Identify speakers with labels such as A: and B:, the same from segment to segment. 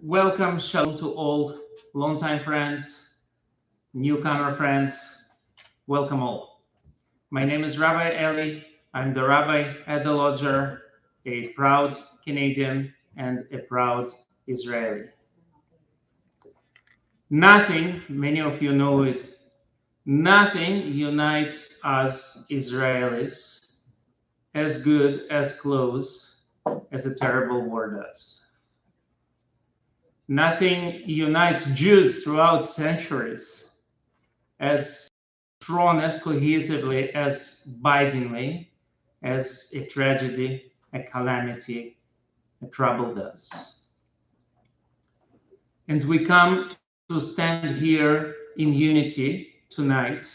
A: Welcome, shalom to all longtime friends, newcomer friends. Welcome all. My name is Rabbi Eli. I'm the rabbi at the Lodzer, a proud Canadian and a proud Israeli. Nothing, many of you know it, nothing unites us Israelis as good, as close as a terrible war does. Nothing unites Jews throughout centuries as strong, as cohesively, as bindingly as a tragedy, a calamity, a trouble does. And we come to stand here in unity tonight,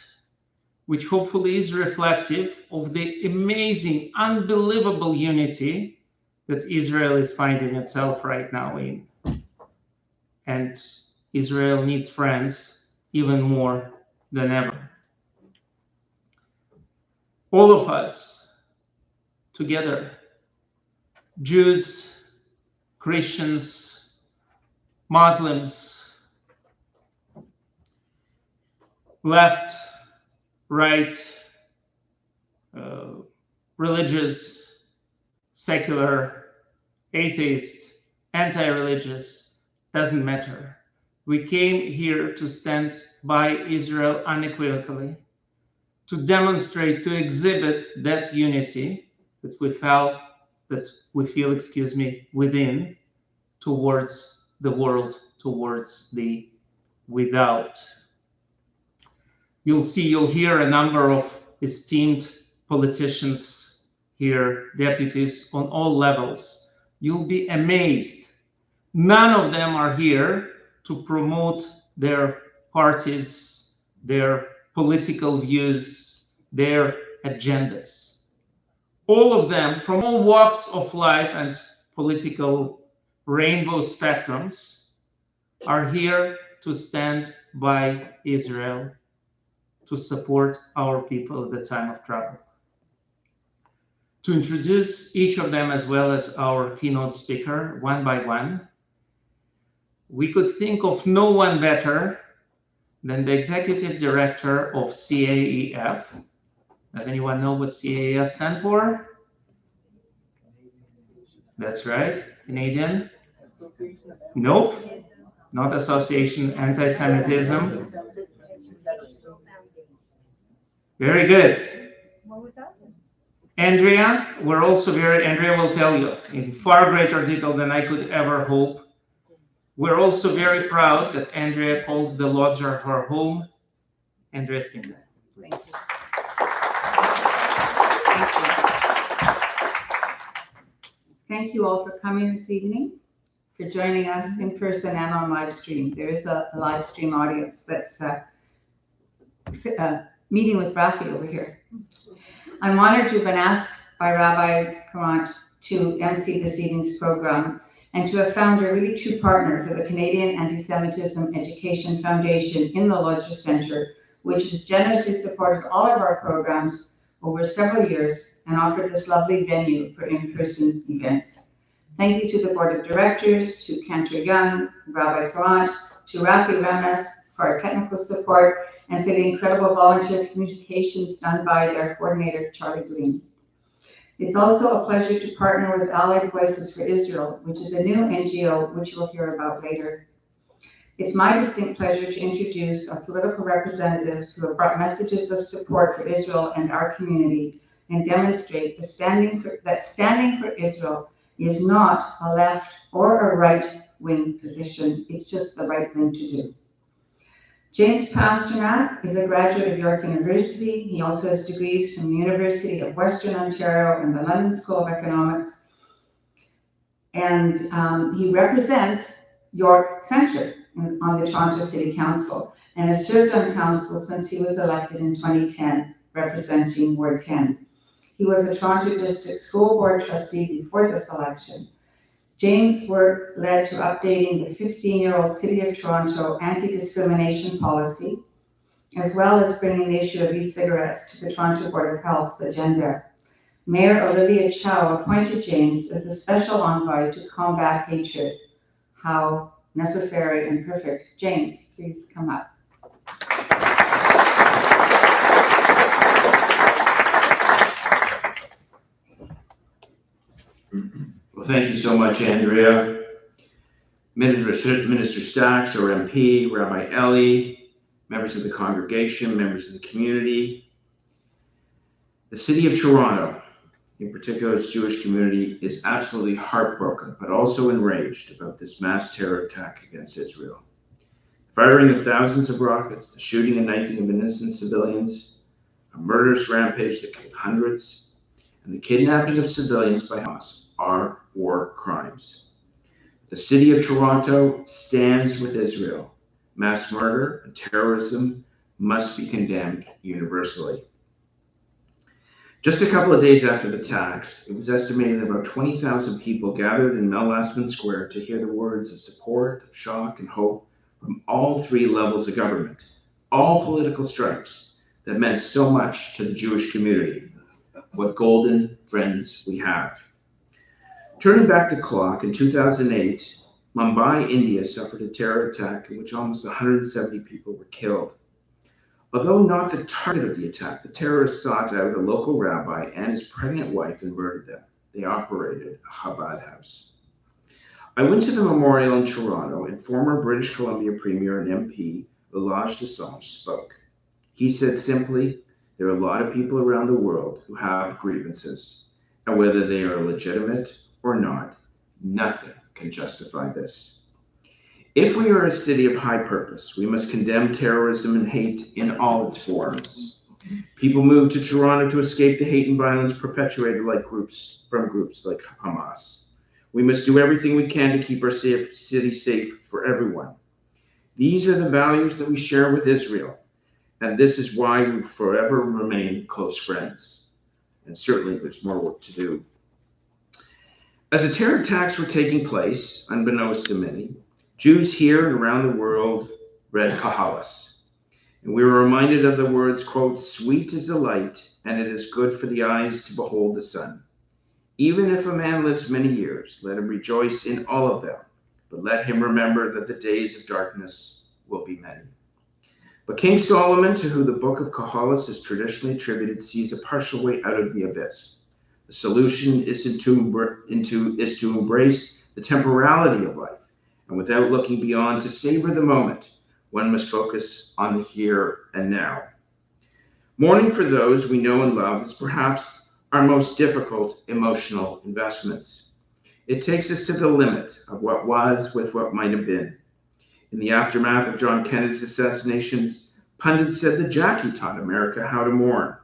A: which hopefully is reflective of the amazing, unbelievable unity that Israel is finding itself right now in. And Israel needs friends even more than ever. All of us together, Jews, Christians, Muslims, left, right, religious, secular, atheist, anti-religious, doesn't matter. We came here to stand by Israel unequivocally, to demonstrate, to exhibit that unity that we feel, within, towards the world, towards the without. You'll hear a number of esteemed politicians here, deputies on all levels. You'll be amazed. None of them are here to promote their parties, their political views, their agendas. All of them, from all walks of life and political rainbow spectrums, are here to stand by Israel, to support our people at the time of trouble. To introduce each of them, as well as our keynote speaker, one by one, we could think of no one better than the executive director of CAEF. Does anyone know what CAEF stands for? That's right, Canadian. Nope, not Association Antisemitism. Very good.
B: What was that?
A: Andria, Andria will tell you in far greater detail than I could ever hope. We're also very proud that Andria calls the Lodzer her home. Andria Spindel, please.
B: Thank you all for coming this evening, for joining us in person and on live stream. There is a live stream audience that's meeting with Rafi over here. I'm honored to have been asked by Rabbi Koren to MC this evening's program and to have found a really true partner for the Canadian Antisemitism Education Foundation in the Lodzer Centre, which has generously supported all of our programs over several years and offered this lovely venue for in-person events. Thank you to the Board of Directors, to Cantor Young, Rabbi Koren, to Rafi Remes for our technical support, and for the incredible volunteer communications done by their coordinator, Charlie Green. It's also a pleasure to partner with Allied Voices for Israel, which is a new NGO, which you'll hear about later. It's my distinct pleasure to introduce our political representatives who have brought messages of support for Israel and our community and demonstrate that standing for Israel is not a left or a right-wing position. It's just the right thing to do. James Pasternak is a graduate of York University. He also has degrees from the University of Western Ontario and the London School of Economics. And he represents York Centre on the Toronto City Council and has served on council since he was elected in 2010, representing Ward 10. He was a Toronto District School Board trustee before this election. James' work led to updating the 15-year-old City of Toronto anti-discrimination policy, as well as bringing the issue of e-cigarettes to the Toronto Board of Health's agenda. Mayor Olivia Chow appointed James as a special envoy to combat hatred. How necessary and perfect. James, please come up.
C: Well, thank you so much, Andrea. Minister Stacks, our MP, Rabbi Ellie, members of the congregation, members of the community. The city of Toronto, in particular its Jewish community, is absolutely heartbroken, but also enraged about this mass terror attack against Israel. The firing of thousands of rockets, the shooting and knifing of innocent civilians, a murderous rampage that killed hundreds, and the kidnapping of civilians by Hamas are war crimes. The city of Toronto stands with Israel. Mass murder and terrorism must be condemned universally. Just a couple of days after the attacks, it was estimated that about 20,000 people gathered in Mel Lastman Square to hear the words of support, shock, and hope from all three levels of government, all political stripes that meant so much to the Jewish community. What golden friends we have. Turning back the clock, in 2008, Mumbai, India suffered a terror attack in which almost 170 people were killed. Although not the target of the attack, the terrorists sought out a local rabbi and his pregnant wife and murdered them. They operated a Chabad house. I went to the memorial in Toronto, and former British Columbia Premier and MP, Lodzer spoke. He said simply, there are a lot of people around the world who have grievances, and whether they are legitimate or not, nothing can justify this. If we are a city of high purpose, we must condemn terrorism and hate in all its forms. People move to Toronto to escape the hate and violence perpetuated from groups like Hamas. We must do everything we can to keep our city safe for everyone. These are the values that we share with Israel, and this is why we forever remain close friends. And certainly there's more work to do. As the terror attacks were taking place, unbeknownst to many, Jews here and around the world read Kahalas. And we were reminded of the words, quote, sweet is the light, and it is good for the eyes to behold the sun. Even if a man lives many years, let him rejoice in all of them, but let him remember that the days of darkness will be many. But King Solomon, to whom the book of Kahalas is traditionally attributed, sees a partial way out of the abyss. The solution is to embrace the temporality of life, and without looking beyond, to savor the moment, one must focus on the here and now. Mourning for those we know and love is perhaps our most difficult emotional investments. It takes us to the limit of what was with what might have been. In the aftermath of John Kennedy's assassination, pundits said that Jackie taught America how to mourn.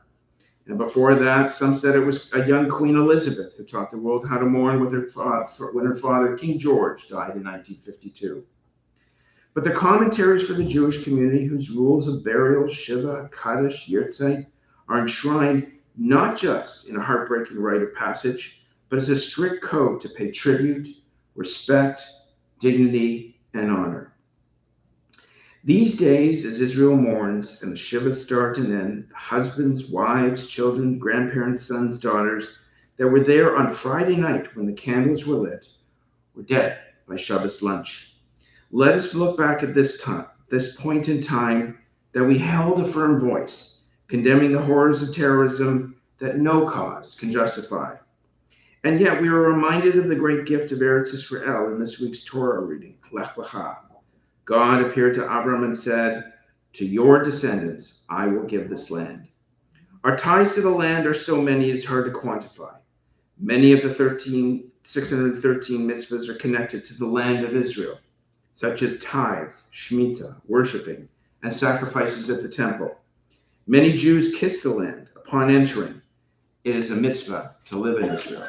C: And before that, some said it was a young Queen Elizabeth who taught the world how to mourn when her father, King George, died in 1952. But the commentaries for the Jewish community, whose rules of burial, Shiva, Kaddish, Yahrzeit, are enshrined not just in a heartbreaking rite of passage, but as a strict code to pay tribute, respect, dignity, and honor. These days, as Israel mourns and the Shivas start and end, the husbands, wives, children, grandparents, sons, daughters that were there on Friday night when the candles were lit were dead by Shabbos lunch. Let us look back at this point in time that we held a firm voice, condemning the horrors of terrorism that no cause can justify. And yet we are reminded of the great gift of Eretz Israel in this week's Torah reading, Lech Lecha. God appeared to Avram and said, to your descendants, I will give this land. Our ties to the land are so many, it's hard to quantify. Many of the 613 mitzvahs are connected to the land of Israel, such as tithes, shemitah, worshiping, and sacrifices at the temple. Many Jews kiss the land upon entering. It is a mitzvah to live in Israel.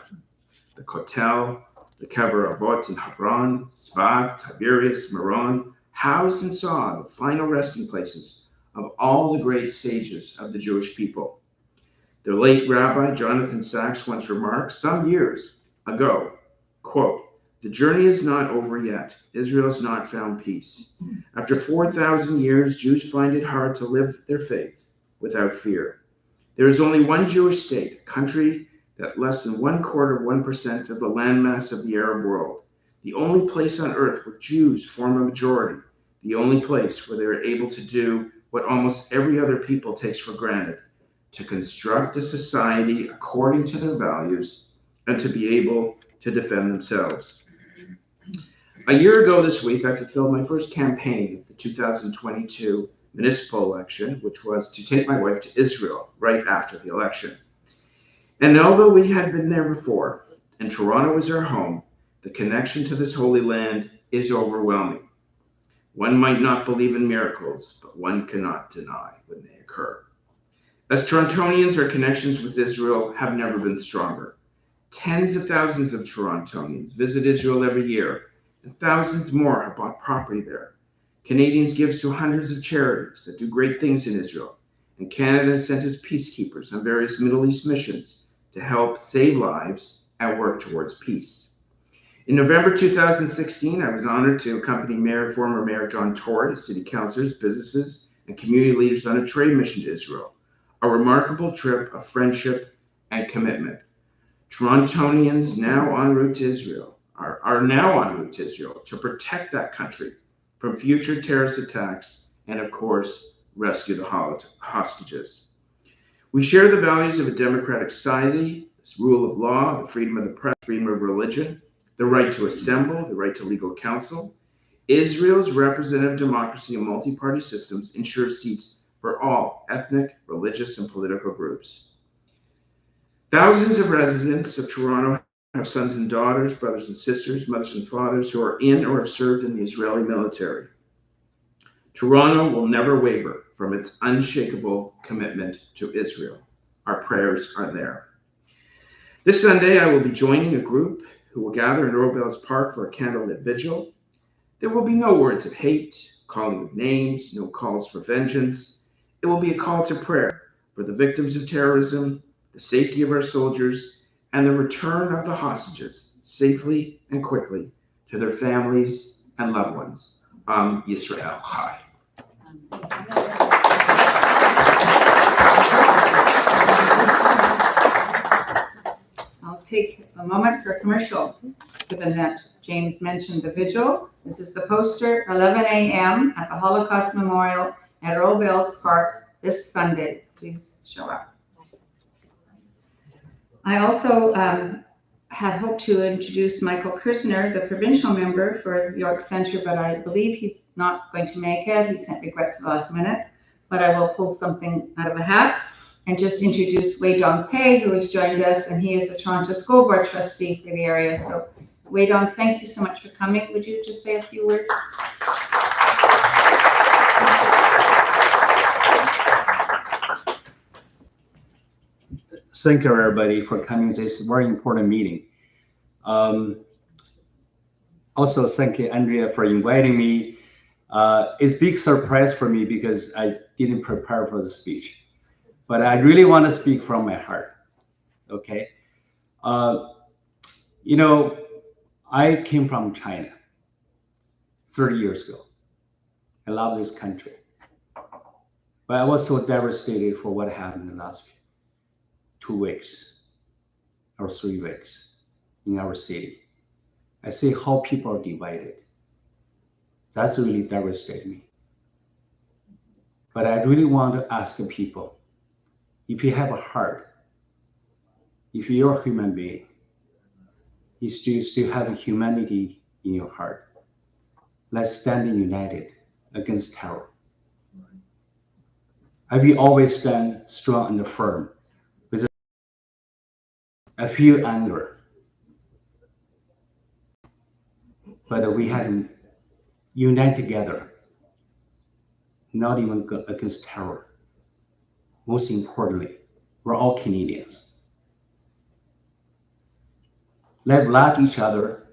C: The Kotel, the Kever Avot in Hebron, Tzfat, Tiberias, Meron, housed and saw the final resting places of all the great sages of the Jewish people. The late Rabbi Jonathan Sachs once remarked some years ago, quote, the journey is not over yet. Israel has not found peace. After 4,000 years, Jews find it hard to live their faith without fear. There is only one Jewish state, a country that less than 1/4% of the landmass of the Arab world. the only place on earth where Jews form a majority, the only place where they are able to do what almost every other people takes for granted, to construct a society according to their values and to be able to defend themselves. A year ago this week, I fulfilled my first campaign of the 2022 municipal election, which was to take my wife to Israel right after the election. And although we had been there before, and Toronto was our home, the connection to this holy land is overwhelming. One might not believe in miracles, but one cannot deny when they occur. As Torontonians, our connections with Israel have never been stronger. Tens of thousands of Torontonians visit Israel every year, and thousands more have bought property there. Canadians give to hundreds of charities that do great things in Israel, and Canada has sent us peacekeepers on various Middle East missions to help save lives and work towards peace. In November 2016, I was honored to accompany former Mayor John Tory, city councilors, businesses, and community leaders on a trade mission to Israel, a remarkable trip of friendship and commitment. Torontonians now en route to Israel are now en route to Israel to protect that country from future terrorist attacks and, of course, rescue the hostages. We share the values of a democratic society, this rule of law, the freedom of the press, freedom of religion, the right to assemble, the right to legal counsel. Israel's representative democracy and multi-party systems ensure seats for all ethnic, religious, and political groups. Thousands of residents of Toronto have sons and daughters, brothers and sisters, mothers and fathers who are in or have served in the Israeli military. Toronto will never waver from its unshakable commitment to Israel. Our prayers are there. This Sunday, I will be joining a group who will gather in Robels Park for a candlelit vigil. There will be no words of hate, calling of names, no calls for vengeance. It will be a call to prayer for the victims of terrorism, the safety of our soldiers, and the return of the hostages safely and quickly to their families and loved ones. Yisrael Chai.
B: I'll take a moment for a commercial, given that James mentioned the vigil. This is the poster, 11 a.m. at the Holocaust Memorial at Robels Park this Sunday. Please show up. I also had hoped to introduce Michael Kirsner, the provincial member for York Centre, but I believe he's not going to make it. He sent regrets at the last minute, but I will pull something out of a hat and just introduce Weidong, who has joined us, and he is the Toronto School Board trustee for the area. So Weidong, thank you so much for coming. Would you just say a few words?
D: Thank you, everybody, for coming to this very important meeting. Also, thank you, Andria, for inviting me. It's a big surprise for me because I didn't prepare for the speech, but I really want to speak from my heart, okay? You know, I came from China 30 years ago. I love this country, but I was so devastated for what happened in the last 2 weeks or 3 weeks in our city. I see how people are divided. That's really devastated me. But I really want to ask the people, if you have a heart, if you're a human being, you still have humanity in your heart, let's stand united against terror. I will always stand strong and firm. I feel anger, but we had to unite together, not even against terror. Most importantly, we're all Canadians. Let's love each other.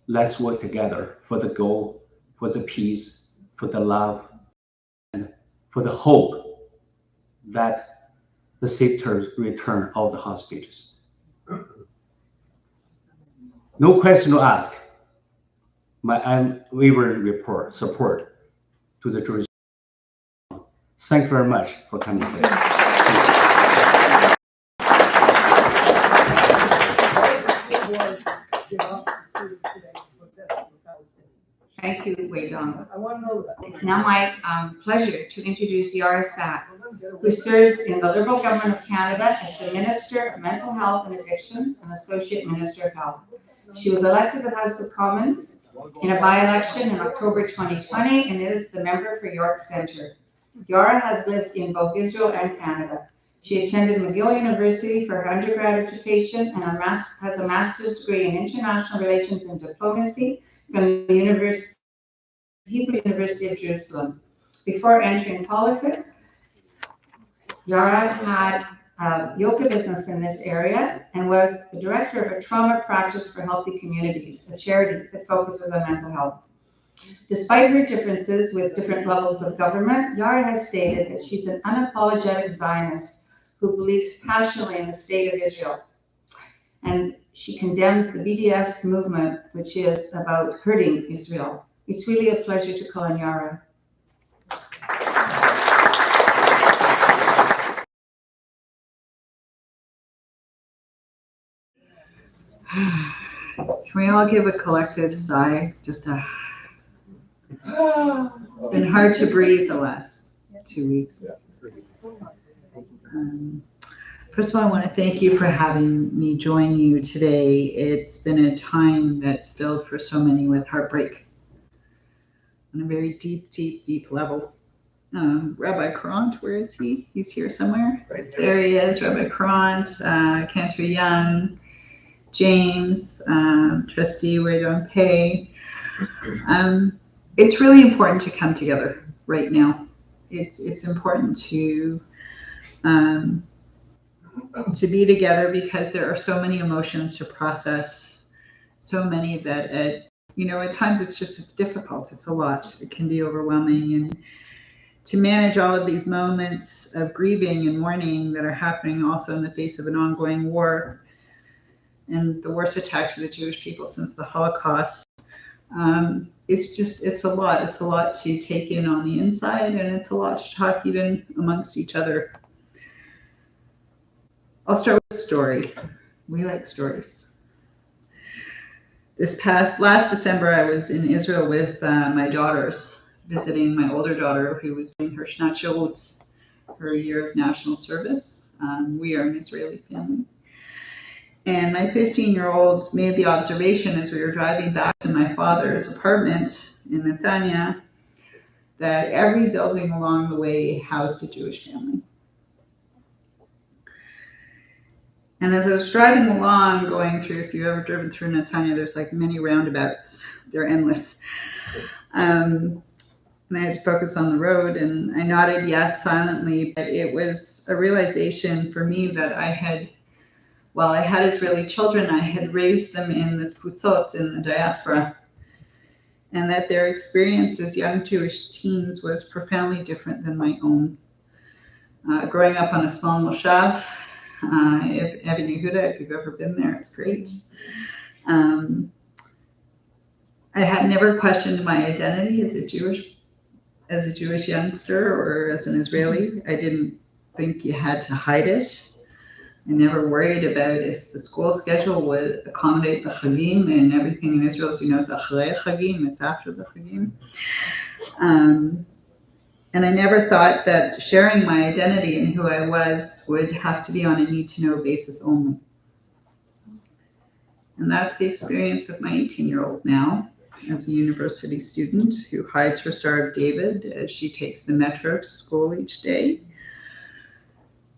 D: Let's work together for the goal, for the peace, for the love, and for the hope that the safe return of the hostages. No question to ask. My unwavering support to the Jewish. Thank you very much for coming today.
B: Weidong. It's now my pleasure to introduce Yara Sachs, who serves in the Liberal Government of Canada as the Minister of Mental Health and Addictions and Associate Minister of Health. She was elected to the House of Commons in a by-election in October 2020 and is the member for York Centre. Yara has lived in both Israel and Canada. She attended McGill University for her undergrad education and has a master's degree in international relations and diplomacy from the Hebrew University of Jerusalem. Before entering politics, Yara had a yoga business in this area and was the director of a trauma practice for healthy communities, a charity that focuses on mental health. Despite her differences with different levels of government, Yara has stated that she's an unapologetic Zionist who believes passionately in the state of Israel. And she condemns the BDS movement, which is about hurting Israel. It's really a pleasure to call on Yara.
E: Can we all give a collective sigh? Just a. It's been hard to breathe the last 2 weeks. First of all, I want to thank you for having me join you today. It's been a time that's filled for so many with heartbreak on a very deep, deep, deep level. Rabbi Koren, where is he? He's here somewhere. Right there he is, Rabbi Koren, Cantor Young, James, Trustee Weidong Pei. It's really important to come together right now. It's important to be together because there are so many emotions to process, so many that at times it's difficult. It's a lot. It can be overwhelming, and to manage all of these moments of grieving and mourning that are happening also in the face of an ongoing war and the worst attack to the Jewish people since the Holocaust. It's a lot. It's a lot to take in on the inside, and it's a lot to talk even amongst each other. I'll start with a story. We like stories. Last December, I was in Israel with my daughters, visiting my older daughter who was doing her Shnat Shirut, her year of national service. We are an Israeli family. And my 15-year-olds made the observation as we were driving back to my father's apartment in Netanya that every building along the way housed a Jewish family. And as I was driving along, going through, if you've ever driven through Netanya, there's like many roundabouts. They're endless. And I had to focus on the road, and I nodded yes silently, but it was a realization for me that while I had Israeli children, I had raised them in the Tfutzot, in the diaspora, and that their experience as young Jewish teens was profoundly different than my own. Growing up on a small moshav, Evan Yehuda, if you've ever been there, it's great. I had never questioned my identity as a Jewish youngster or as an Israeli. I didn't think you had to hide it. I never worried about if the school schedule would accommodate the Chagim, and everything in Israel, as you know, is Achrei Chagim, it's after the Chagim. And I never thought that sharing my identity and who I was would have to be on a need-to-know basis only. And that's the experience of my 18-year-old now, as a university student who hides her Star of David as she takes the metro to school each day.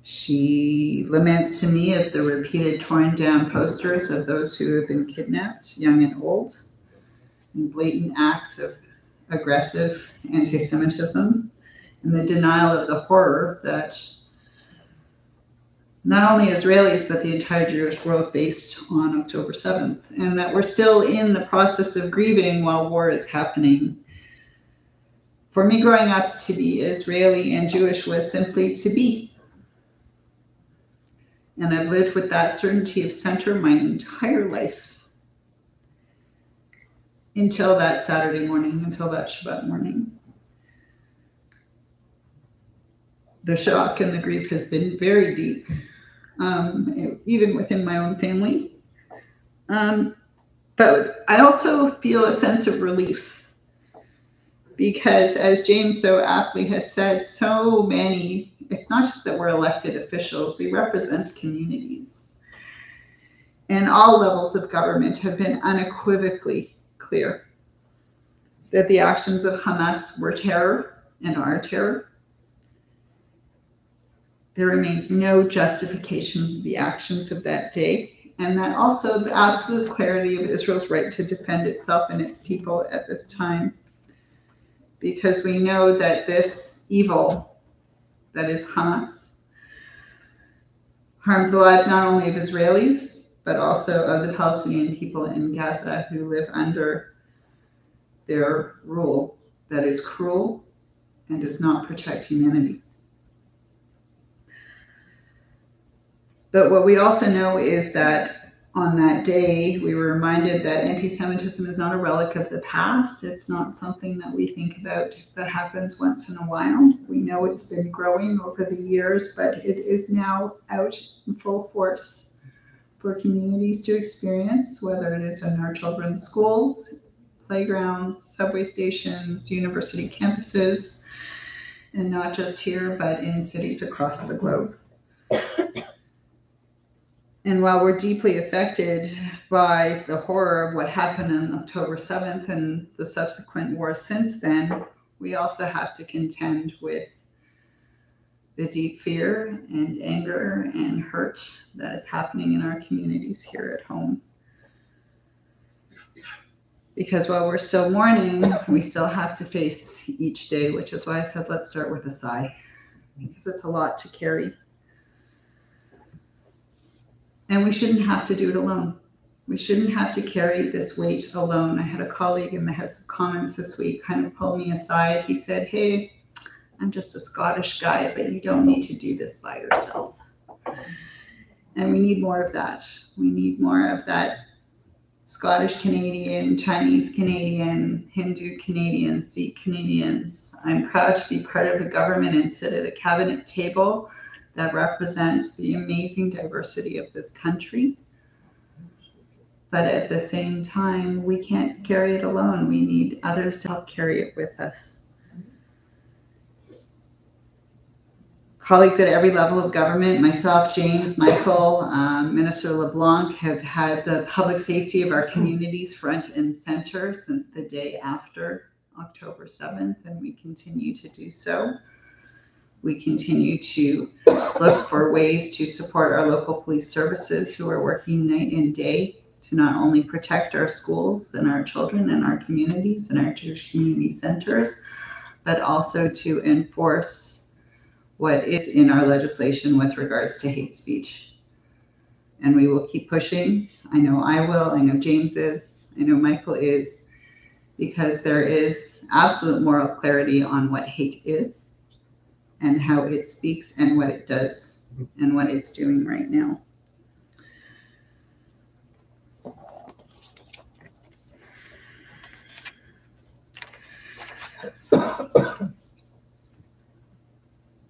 E: She laments to me of the repeated torn down posters of those who have been kidnapped, young and old, and blatant acts of aggressive anti-Semitism, and the denial of the horror that not only Israelis, but the entire Jewish world faced on October 7th, and that we're still in the process of grieving while war is happening. For me, growing up, to be Israeli and Jewish was simply to be. And I've lived with that certainty of center my entire life until that Saturday morning, until that Shabbat morning. The shock and the grief has been very deep, even within my own family. But I also feel a sense of relief Because as James so aptly has said, so many, it's not just that we're elected officials, we represent communities. And all levels of government have been unequivocally clear that the actions of Hamas were terror and are terror. There remains no justification for the actions of that day, and that also the absolute clarity of Israel's right to defend itself and its people at this time. Because we know that this evil, that is Hamas, harms the lives not only of Israelis, but also of the Palestinian people in Gaza who live under their rule that is cruel and does not protect humanity. But what we also know is that on that day, we were reminded that anti-Semitism is not a relic of the past. It's not something that we think about that happens once in a while. We know it's been growing over the years, but it is now out in full force for communities to experience, whether it is in our children's schools, playgrounds, subway stations, university campuses, and not just here, but in cities across the globe. And while we're deeply affected by the horror of what happened on October 7th and the subsequent war since then, we also have to contend with the deep fear and anger and hurt that is happening in our communities here at home. Because while we're still mourning, we still have to face each day, which is why I said let's start with a sigh, because it's a lot to carry. And we shouldn't have to do it alone. We shouldn't have to carry this weight alone. I had a colleague in the House of Commons this week kind of pull me aside. He said, hey, I'm just a Scottish guy, but you don't need to do this by yourself. And we need more of that. We need more of that Scottish Canadian, Chinese Canadian, Hindu Canadian, Sikh Canadians. I'm proud to be part of a government and sit at a cabinet table that represents the amazing diversity of this country. But at the same time, we can't carry it alone. We need others to help carry it with us. Colleagues at every level of government, myself, James, Michael, Minister LeBlanc, have had the public safety of our communities front and center since the day after October 7th, and we continue to do so. We continue to look for ways to support our local police services who are working night and day to not only protect our schools and our children and our communities and our Jewish community centers, but also to enforce what is in our legislation with regards to hate speech. And we will keep pushing. I know I will, I know James is, I know Michael is, because there is absolute moral clarity on what hate is and how it speaks and what it does and what it's doing right now.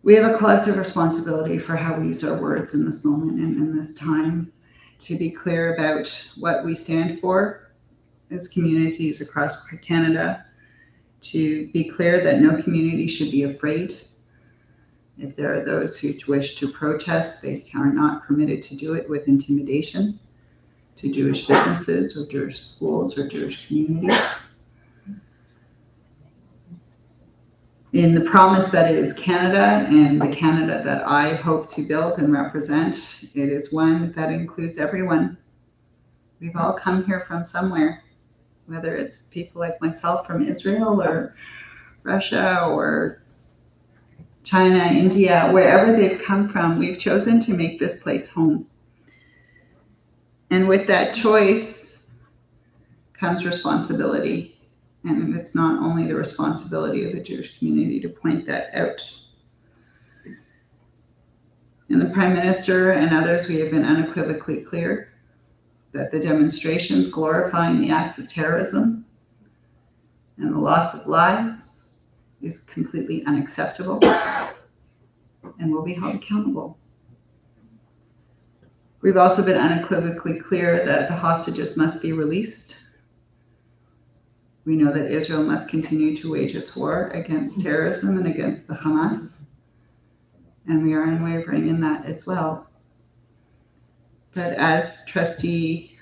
E: We have a collective responsibility for how we use our words in this moment and in this time, to be clear about what we stand for as communities across Canada, to be clear that no community should be afraid. If there are those who wish to protest, they are not permitted to do it with intimidation to Jewish businesses or Jewish schools or Jewish communities. In the promise that it is Canada and the Canada that I hope to build and represent, it is one that includes everyone. We've all come here from somewhere, whether it's people like myself from Israel or Russia or China, India, wherever they've come from, we've chosen to make this place home. And with that choice comes responsibility. And it's not only the responsibility of the Jewish community to point that out. And the Prime Minister and others, we have been unequivocally clear that the demonstrations glorifying the acts of terrorism and the loss of lives is completely unacceptable and will be held accountable. We've also been unequivocally clear that the hostages must be released We know that Israel must continue to wage its war against terrorism and against the Hamas. And we are unwavering in that as well. But as Trustee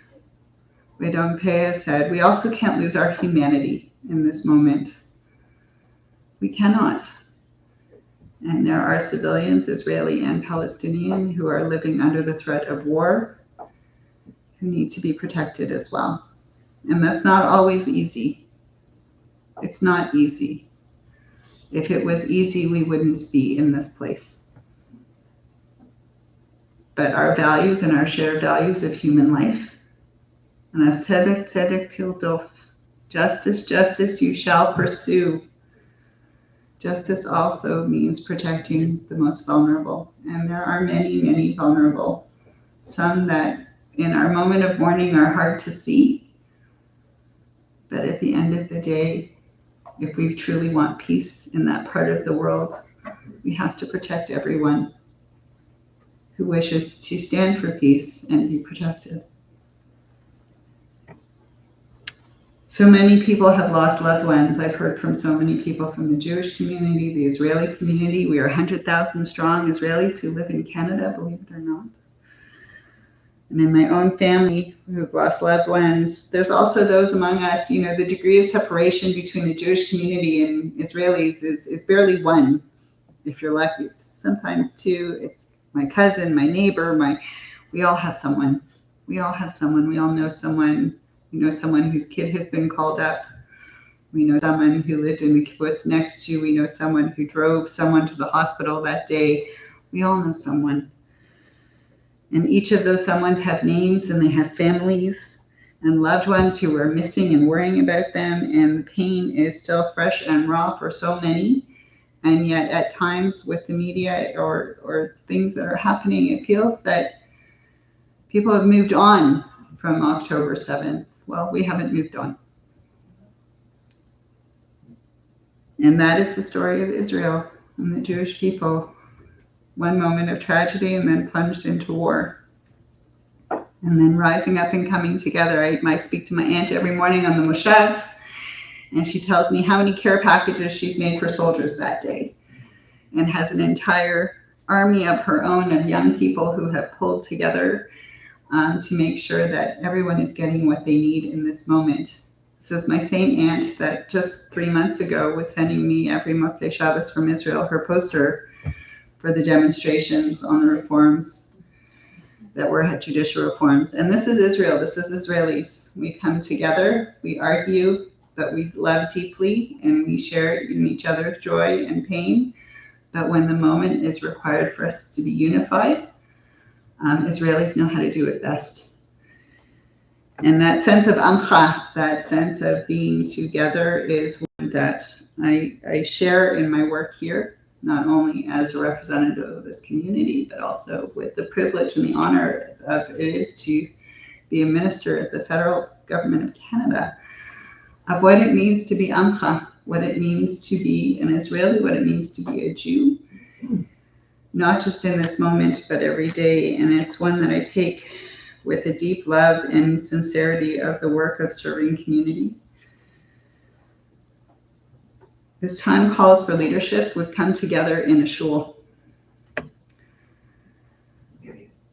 E: Weidong has said, we also can't lose our humanity in this moment. We cannot. And there are civilians, Israeli and Palestinian, who are living under the threat of war, who need to be protected as well. And that's not always easy. It's not easy. If it was easy, we wouldn't be in this place. But our values and our shared values of human life, and of tzedek, tzedek tildof, justice, justice you shall pursue. Justice also means protecting the most vulnerable. And there are many, many vulnerable. Some that in our moment of mourning are hard to see. But at the end of the day, if we truly want peace in that part of the world, we have to protect everyone who wishes to stand for peace and be protected. So many people have lost loved ones. I've heard from so many people from the Jewish community, the Israeli community. We are 100,000 strong Israelis who live in Canada, believe it or not. And in my own family who've lost loved ones, there's also those among us, the degree of separation between the Jewish community and Israelis is barely one, if you're lucky. It's sometimes two. It's my cousin, my neighbor, we all have someone. We all have someone. We all know someone. We know someone whose kid has been called up. We know someone who lived in the kibbutz next to. We know someone who drove someone to the hospital that day. We all know someone. And each of those someones have names, and they have families and loved ones who are missing and worrying about them. And the pain is still fresh and raw for so many. And yet at times with the media or things that are happening, it feels that people have moved on from October 7th. Well, we haven't moved on. And that is the story of Israel and the Jewish people. One moment of tragedy and then plunged into war. And then rising up and coming together. I speak to my aunt every morning on the Moshev, and she tells me how many care packages she's made for soldiers that day, and has an entire army of her own of young people who have pulled together to make sure that everyone is getting what they need in this moment. This is my same aunt that just 3 months ago was sending me every Motzei Shabbos from Israel her poster for the demonstrations on the reforms that were judicial reforms. And this is Israel. This is Israelis. We come together, we argue, but we love deeply, and we share in each other's joy and pain. But when the moment is required for us to be unified, Israelis know how to do it best. And that sense of amcha, that sense of being together, is one that I share in my work here, not only as a representative of this community, but also with the privilege and the honor of it is to be a minister at the federal government of Canada, of what it means to be amcha, what it means to be an Israeli, what it means to be a Jew, not just in this moment, but every day. And it's one that I take with a deep love and sincerity of the work of serving community. This time calls for leadership. We've come together in a shul.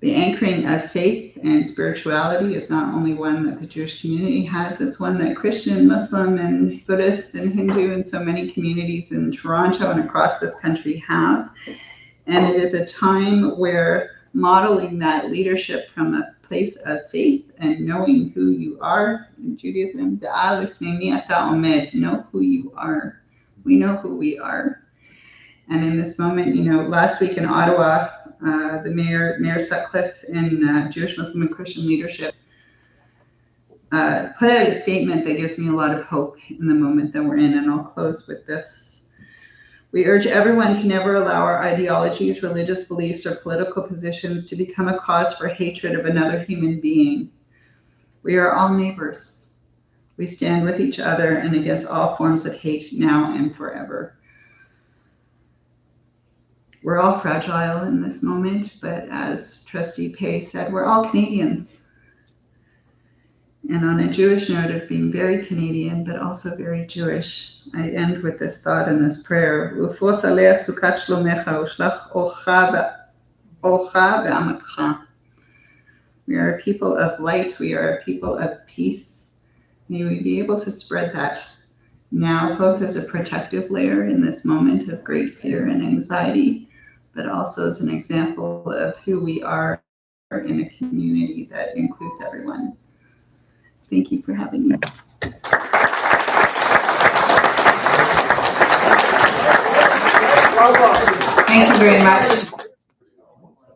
E: The anchoring of faith and spirituality is not only one that the Jewish community has, it's one that Christian, Muslim, and Buddhist and Hindu and so many communities in Toronto and across this country have. And it is a time where modeling that leadership from a place of faith and knowing who you are. In Judaism, know who you are. We know who we are. And in this moment, last week in Ottawa, the Mayor Sutcliffe and Jewish, Muslim, and Christian leadership put out a statement that gives me a lot of hope in the moment that we're in. And I'll close with this. We urge everyone to never allow our ideologies, religious beliefs, or political positions to become a cause for hatred of another human being. We are all neighbors. We stand with each other and against all forms of hate now and forever. We're all fragile in this moment, but as Trustee Pei said, we're all Canadians. And on a Jewish note of being very Canadian, but also very Jewish, I end with this thought in this prayer. We are a people of light. We are a people of peace. May we be able to spread that now, both as a protective layer in this moment of great fear and anxiety, but also as an example of who we are in a community that includes everyone. Thank you for having me.
B: Thank you very much.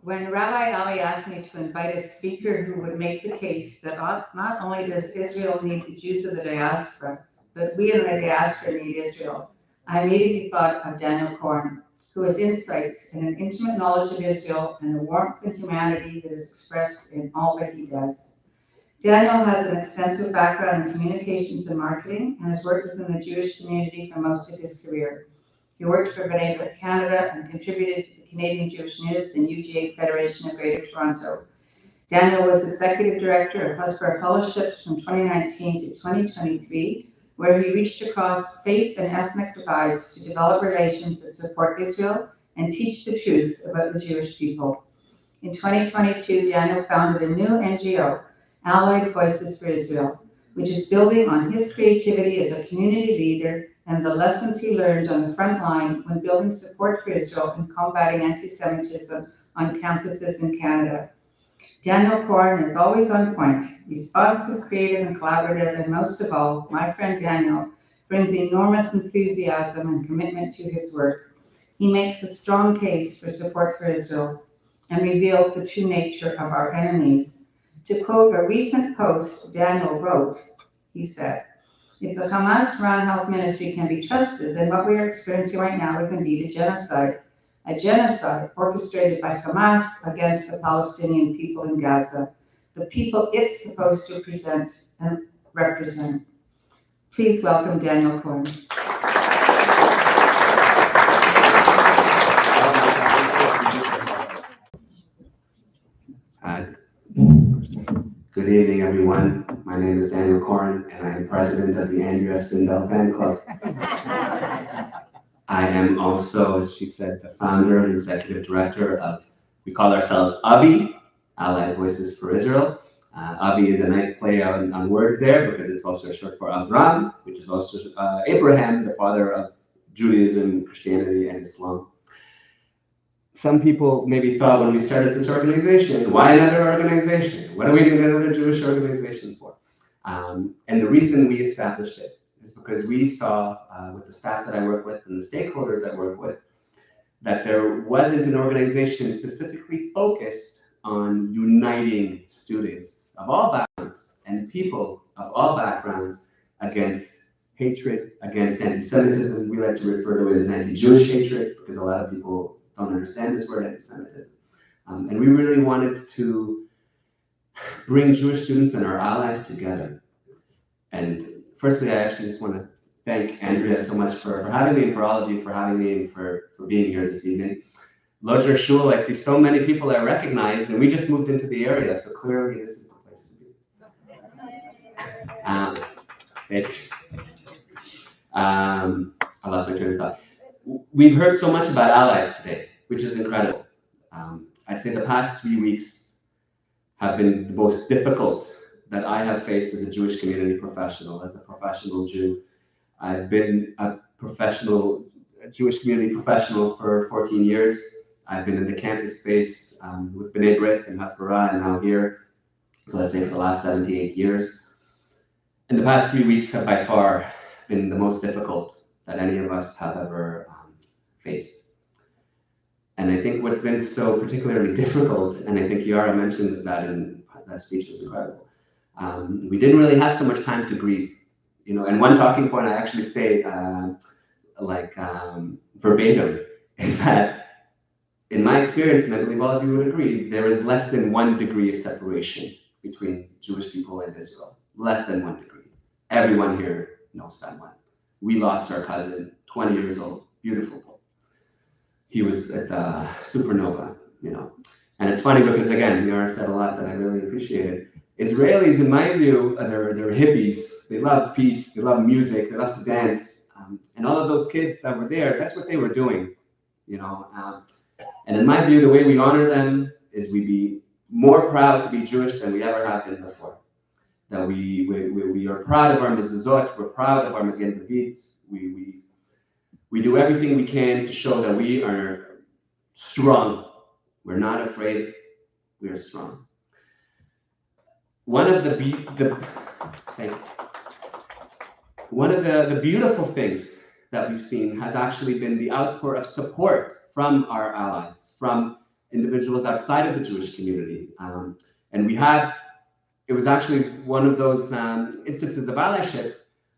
B: When Rabbi Ali asked me to invite a speaker who would make the case that not only does Israel need the Jews of the diaspora, but we in the diaspora need Israel, I immediately thought of Daniel Koren, who has insights and an intimate knowledge of Israel and the warmth and humanity that is expressed in all that he does. Daniel has an extensive background in communications and marketing and has worked within the Jewish community for most of his career. He worked for B'nai Canada and contributed to the Canadian Jewish News and UGA Federation of Greater Toronto. Daniel was Executive Director of Husband Fellowships from 2019 to 2023, where he reached across faith and ethnic divides to develop relations that support Israel and teach the truth about the Jewish people. In 2022, Daniel founded a new NGO, Allied Voices for Israel, which is building on his creativity as a community leader and the lessons he learned on the front line when building support for Israel and combating anti-Semitism on campuses in Canada. Daniel Koren is always on point, responsive, creative, and collaborative, and most of all, my friend Daniel brings enormous enthusiasm and commitment to his work. He makes a strong case for support for Israel and reveals the true nature of our enemies. To quote a recent post Daniel wrote, he said, "If the Hamas-run health ministry can be trusted, then what we are experiencing right now is indeed a genocide orchestrated by Hamas against the Palestinian people in Gaza, the people it's supposed to present and represent." Please welcome Daniel Koren.
F: Good evening, everyone. My name is Daniel Koren, and I am president of the Andria Spindel fan club. I am also, as she said, the founder and executive director of, we call ourselves AVI, Allied Voices for Israel. AVI is a nice play on words there because it's also short for Abraham, which is also Abraham, the father of Judaism, Christianity, and Islam. Some people maybe thought when we started this organization, why another organization? What are we doing another Jewish organization for? And the reason we established it is because we saw with the staff that I work with and the stakeholders I work with, that there wasn't an organization specifically focused on uniting students of all backgrounds and people of all backgrounds against hatred, against anti-Semitism. We like to refer to it as anti-Jewish hatred because a lot of people don't understand this word anti-Semitism. And we really wanted to bring Jewish students and our allies together. And firstly, I actually just want to thank Andria so much for having me, and for all of you for having me, and for being here this evening. Lodzer Shul, I see so many people I recognize, and we just moved into the area, so clearly this is the place to be. I lost my train of thought. We've heard so much about allies today, which is incredible. I'd say the past 3 weeks have been the most difficult that I have faced as a Jewish community professional, as a professional Jew. I've been a Jewish community professional for 14 years. I've been in the campus space with B'nai B'rith and Hasbara and now here, so I'd say for the last 7 to 8 years. And the past 3 weeks have by far been the most difficult that any of us have ever faced. And I think what's been so particularly difficult, and I think Yara mentioned that in that speech was incredible, we didn't really have so much time to grieve. You know, and one talking point I actually say, verbatim, is that in my experience, and I believe all of you would agree, there is less than 1 degree of separation between Jewish people and Israel. Less than 1 degree. Everyone here knows someone. We lost our cousin, 20 years old, beautiful boy. He was at the supernova, you know. And it's funny because, again, Yara said a lot that I really appreciated. Israelis, in my view, they're hippies. They love peace. They love music. They love to dance. And all of those kids that were there, that's what they were doing, you know. And in my view, the way we honor them is we be more proud to be Jewish than we ever have been before. That we are proud of our mezuzot. We're proud of our Magen Davids. We do everything we can to show that we are strong. We're not afraid. We are strong. One of the beautiful things that we've seen has actually been the outpour of support from our allies, from individuals outside of the Jewish community. And it was actually one of those instances of allyship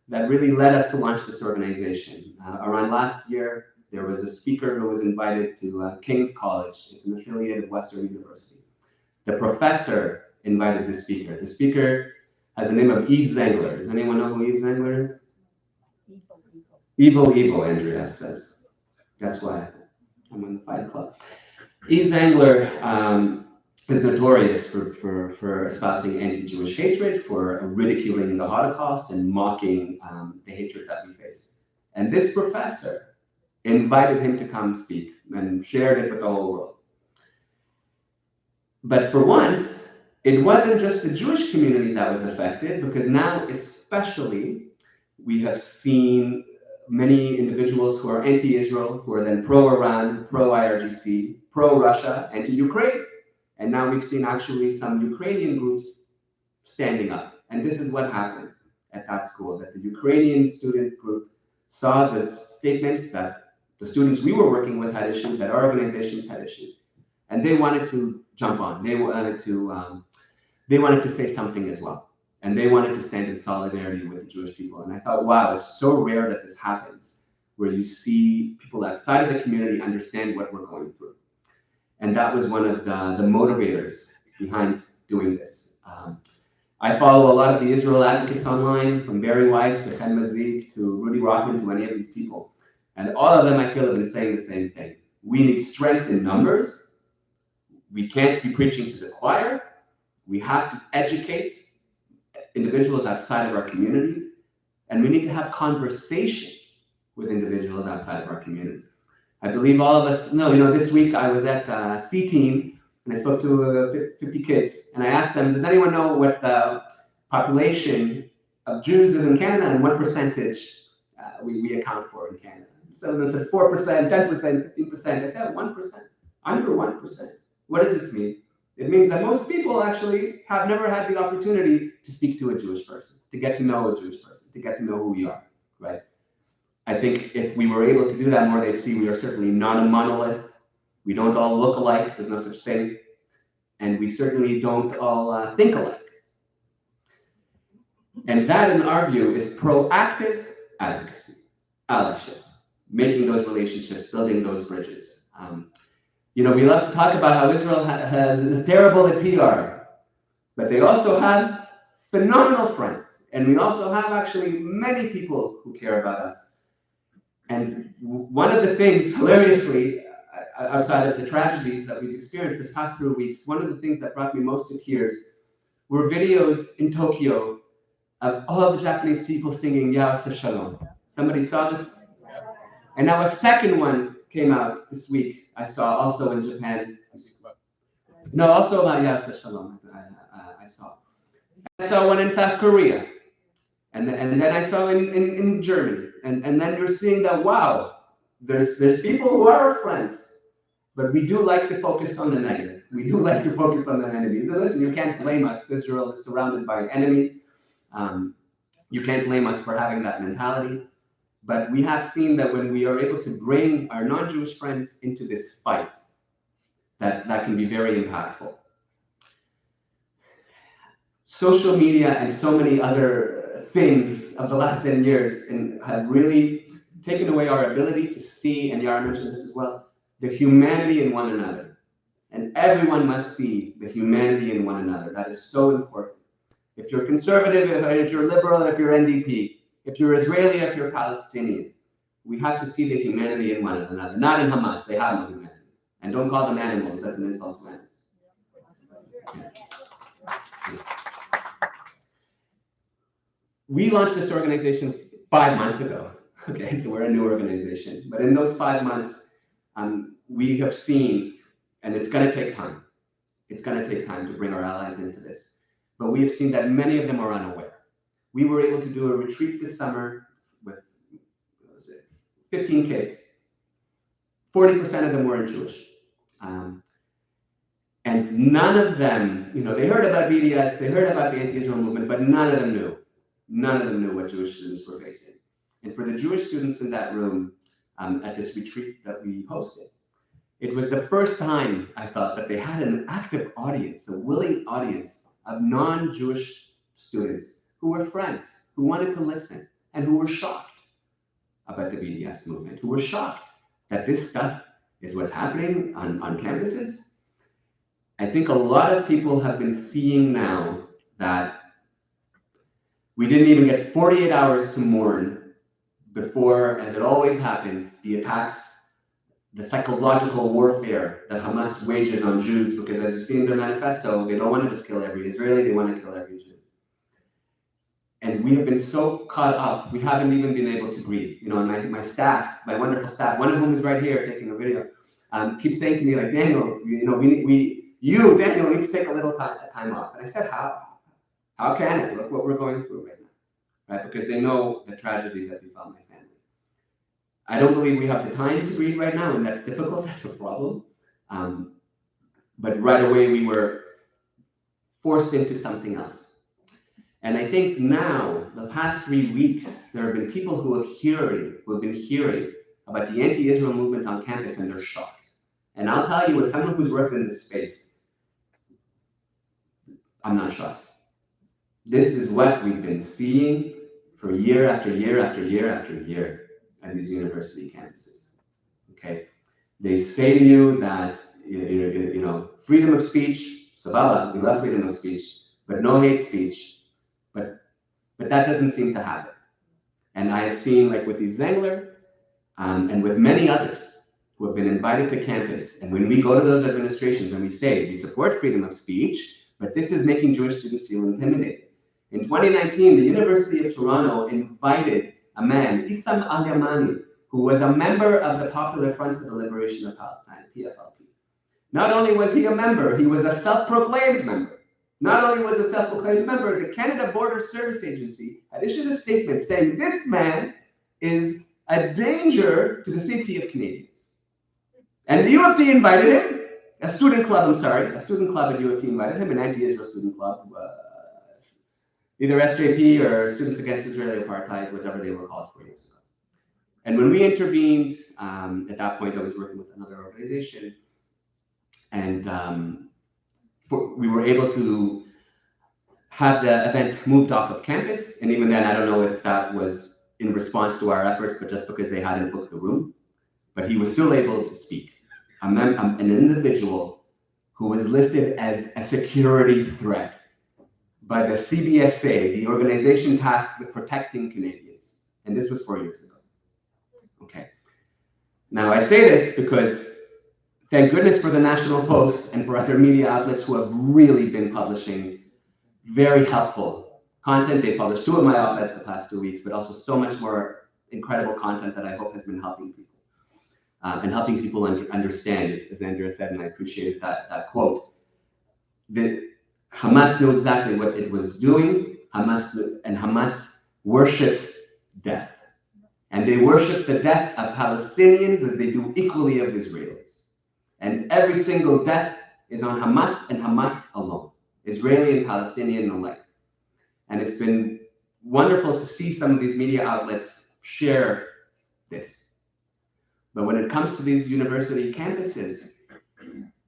F: that really led us to launch this organization. Around last year, there was a speaker who was invited to King's College. It's an affiliate of Western University. The professor invited the speaker. The speaker has the name of Yves Zengler. Does anyone know who Yves Zengler is? Evil, Andria says. That's why I'm in the Fight Club. Yves Zengler is notorious for espousing anti-Jewish hatred, for ridiculing the Holocaust and mocking the hatred that we face. And this professor invited him to come speak and shared it with the whole world. But for once, it wasn't just the Jewish community that was affected, because now especially we have seen many individuals who are anti-Israel, who are then pro-Iran, pro-IRGC, pro-Russia, anti-Ukraine. And now we've seen actually some Ukrainian groups standing up. And this is what happened at that school, that the Ukrainian student group saw the statements that the students we were working with had issued, that our organizations had issued. And they wanted to jump on. They wanted to say something as well. And they wanted to stand in solidarity with the Jewish people. And I thought, wow, it's so rare that this happens, where you see people outside of the community understand what we're going through. And that was one of the motivators behind doing this. I follow a lot of the Israel advocates online, from Barry Weiss to Chen Mazik to Rudy Rockman to any of these people. And all of them, I feel, have been saying the same thing. We need strength in numbers. We can't be preaching to the choir. We have to educate individuals outside of our community. And we need to have conversations with individuals outside of our community. I believe all of us know, this week I was at C-Team and I spoke to 50 kids, and I asked them, does anyone know what the population of Jews is in Canada and what percentage we account for in Canada? So they said 4%, 10%, 15%. I said 1%, under 1%. What does this mean? It means that most people actually have never had the opportunity to speak to a Jewish person, to get to know a Jewish person, to get to know who we are, right? I think if we were able to do that more, they'd see we are certainly not a monolith. We don't all look alike. There's no such thing. And we certainly don't all think alike. And that, in our view, is proactive advocacy, allyship, making those relationships, building those bridges. We love to talk about how Israel is terrible at PR, but they also have phenomenal friends. And we also have actually many people who care about us. And one of the things, hilariously, outside of the tragedies that we've experienced this past 3 weeks, one of the things that brought me most to tears were videos in Tokyo of all of the Japanese people singing Yao Shalom. Somebody saw this? And now a second one came out this week. I saw also in Japan. No, also about Yao Shalom. I saw one in South Korea. And then I saw in Germany. And then you're seeing that, wow, there's people who are our friends, but we do like to focus on the negative. We do like to focus on the enemies. And listen, you can't blame us. Israel is surrounded by enemies. You can't blame us for having that mentality. But we have seen that when we are able to bring our non-Jewish friends into this fight, that can be very impactful. Social media and so many other things of the last 10 years have really taken away our ability to see, and Yara mentioned this as well, the humanity in one another. And everyone must see the humanity in one another. That is so important. If you're conservative, if you're liberal, if you're NDP, if you're Israeli, if you're Palestinian, we have to see the humanity in one another. Not in Hamas, they have no humanity. And don't call them animals, that's an insult to animals. we launched this organization 5 months ago. Okay, so we're a new organization. But in those 5 months, we have seen, and it's going to take time. It's going to take time to bring our allies into this. But we have seen that many of them are unaware. We were able to do a retreat this summer with 15 kids. 40% of them weren't Jewish. And none of them, they heard about BDS, they heard about the anti-Israel movement, but none of them knew what Jewish students were facing. And for the Jewish students in that room at this retreat that we hosted, it was the first time I felt that they had an active audience, a willing audience of non-Jewish students who were friends, who wanted to listen, and who were shocked about the BDS movement, who were shocked that this stuff is what's happening on campuses. I think a lot of people have been seeing now that we didn't even get 48 hours to mourn before, as it always happens, the attacks, the psychological warfare that Hamas wages on Jews, because as you see in their manifesto, they don't want to just kill every Israeli, they want to kill every Jew. And we have been so caught up, we haven't even been able to breathe. And my staff, my wonderful staff, one of whom is right here taking a video, keeps saying to me, like, Daniel, Daniel, need to take a little time off. And I said, how? How can it? Look what we're going through right now, right? Because they know the tragedy that befell my family. I don't believe we have the time to breathe right now, and that's difficult, that's a problem. But right away, we were forced into something else. And I think now, the past 3 weeks, there have been people who have been hearing about the anti-Israel movement on campus, and they're shocked. And I'll tell you, as someone who's worked in this space, I'm not shocked. This is what we've been seeing for year after year after year after year at these university campuses. Okay, they say to you that freedom of speech, sabala, we love freedom of speech, but no hate speech. But that doesn't seem to happen. And I have seen, like with Yves Zengler, and with many others who have been invited to campus, and when we go to those administrations and we say we support freedom of speech, but this is making Jewish students feel intimidated. In 2019, the University of Toronto invited a man, Issam Al-Yamani, who was a member of the Popular Front for the Liberation of Palestine, PFLP. Not only was he a member, he was a self-proclaimed member. Not only was a self-proclaimed member, the Canada Border Service Agency had issued a statement saying this man is a danger to the safety of Canadians. And the U of T invited him, a student club at U of T invited him, an anti-Israel student club, either SJP or Students Against Israeli Apartheid, whatever they were called 4 years ago. And when we intervened, at that point I was working with another organization, and we were able to have the event moved off of campus. And even then, I don't know if that was in response to our efforts, but just because they hadn't booked the room. But he was still able to speak. An individual who was listed as a security threat by the CBSA, the organization tasked with protecting Canadians. And this was 4 years ago. Okay. Now I say this because thank goodness for the National Post and for other media outlets who have really been publishing very helpful content. They published 2 of my op-eds the past 2 weeks, but also so much more incredible content that I hope has been helping people. And helping people understand, as Andria said, and I appreciated that quote, that Hamas knew exactly what it was doing. Hamas worships death. And they worship the death of Palestinians as they do equally of Israelis. And every single death is on Hamas and Hamas alone, Israeli and Palestinian alike. And it's been wonderful to see some of these media outlets share this. But when it comes to these university campuses,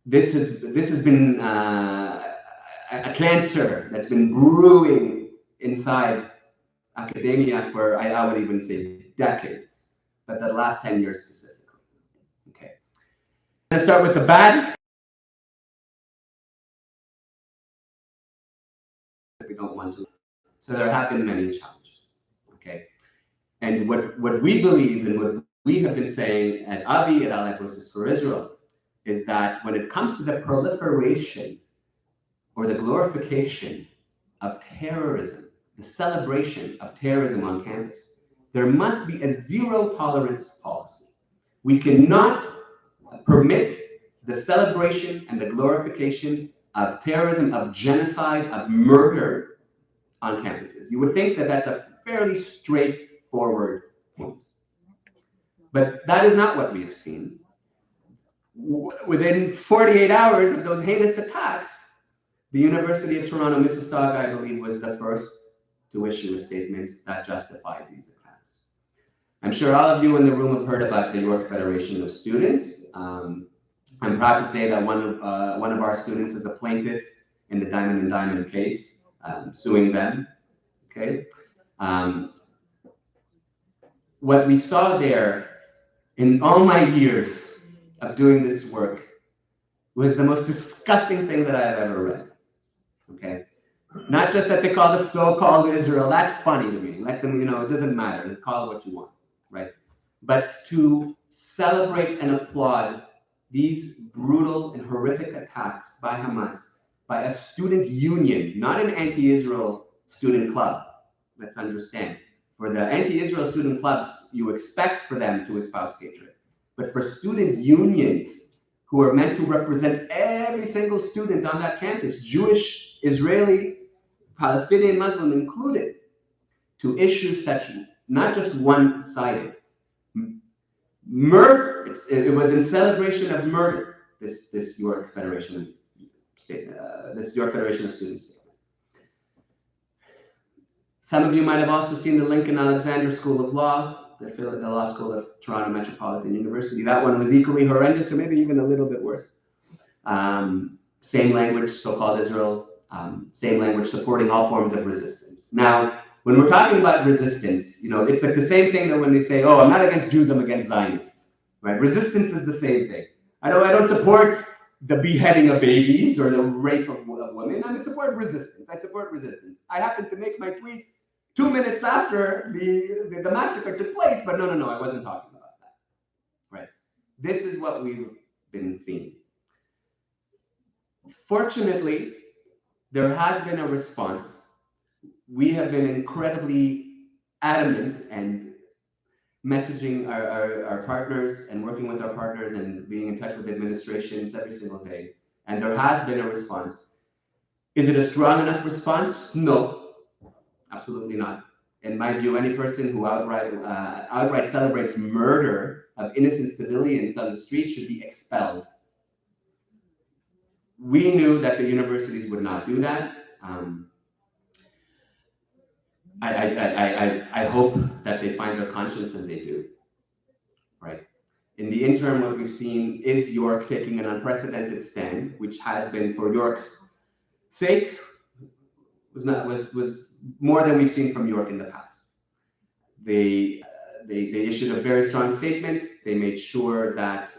F: this has been a cancer that's been brewing inside academia for, I would even say, decades, but the last 10 years specifically. Okay. Let's start with the bad. We don't want to. So there have been many challenges. Okay. And what we believe and what we have been saying at AVI, at Allied Voices for Israel, is that when it comes to the proliferation or the glorification of terrorism the celebration of terrorism on campus, there must be a zero tolerance policy. We cannot permit the celebration and the glorification of terrorism, of genocide, of murder on campuses. You would think that that's a fairly straightforward point. But that is not what we have seen. Within 48 hours of those heinous attacks, the University of Toronto, Mississauga, I believe, was the first to issue a statement that justified these attacks. I'm sure all of you in the room have heard about the York Federation of Students. I'm proud to say that one of our students is a plaintiff in the Diamond and Diamond case, suing them. Okay. What we saw there in all my years of doing this work was the most disgusting thing that I have ever read. Okay. Not just that they call the so-called Israel, that's funny to me. Let them, it doesn't matter. Call it what you want, right? But to celebrate and applaud these brutal and horrific attacks by Hamas, by a student union, not an anti-Israel student club. Let's understand. For the anti-Israel student clubs, you expect for them to espouse hatred. But for student unions who are meant to represent every single student on that campus, Jewish, Israeli, Palestinian, Muslim included, to issue such not just one-sided murder. It was in celebration of murder. This York Federation statement, this York Federation of Students statement. Some of you might have also seen the Lincoln Alexander School of Law, the Law School of Toronto Metropolitan University. That one was equally horrendous, or maybe even a little bit worse. Same language, so-called Israel. Same language, supporting all forms of resistance. Now, when we're talking about resistance, it's like the same thing that when they say, "Oh, I'm not against Jews, I'm against Zionists," right? Resistance is the same thing. I don't support the beheading of babies or the rape of women. I support resistance. I support resistance. I happened to make my tweet 2 minutes after the massacre took place, but no, I wasn't talking about that, right? This is what we've been seeing. Fortunately, there has been a response. We have been incredibly adamant and messaging our partners and working with our partners and being in touch with administrations every single day. And there has been a response. Is it a strong enough response? No, absolutely not. In my view, any person who outright celebrates murder of innocent civilians on the street should be expelled. We knew that the universities would not do that. I hope that they find their conscience, and they do, right? In the interim, what we've seen is York taking an unprecedented stand, which has been, for York's sake, was more than we've seen from York in the past. They issued a very strong statement. They made sure that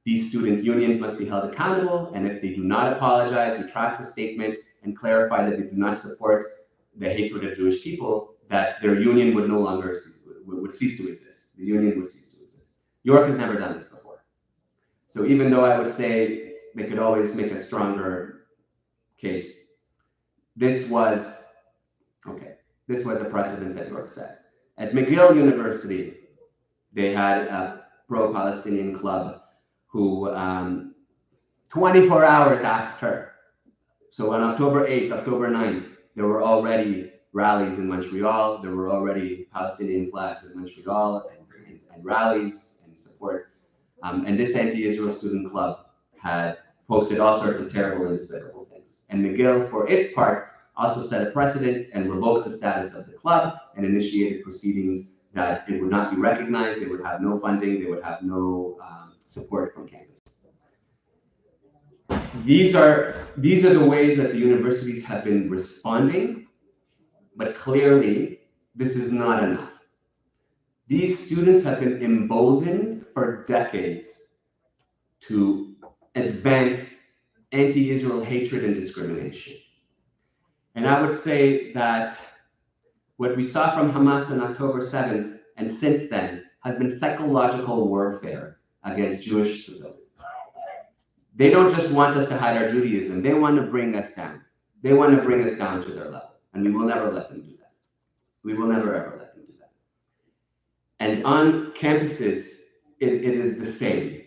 F: these student unions must be held accountable, and if they do not apologize, retract the statement, and clarify that they do not support the hatred of Jewish people, that their union would no longer would cease to exist. The union would cease to exist. York has never done this before. So even though I would say they could always make a stronger case, this was a precedent that York set. At McGill University, they had a pro-Palestinian club who 24 hours after, so on October 8th, October 9th, there were already rallies in Montreal. There were already Palestinian flags in Montreal and rallies and support. And this anti-Israel student club had posted all sorts of terrible and despicable things. And McGill, for its part, also set a precedent and revoked the status of the club and initiated proceedings that it would not be recognized, they would have no funding, they would have no support from campus. These are the ways that the universities have been responding, but clearly this is not enough. These students have been emboldened for decades to advance anti-Israel hatred and discrimination. And I would say that what we saw from Hamas on October 7th and since then has been psychological warfare against Jewish civilians. They don't just want us to hide our Judaism. They want to bring us down. They want to bring us down to their level. And we will never let them do that. We will never ever let them do that. And on campuses, it is the same.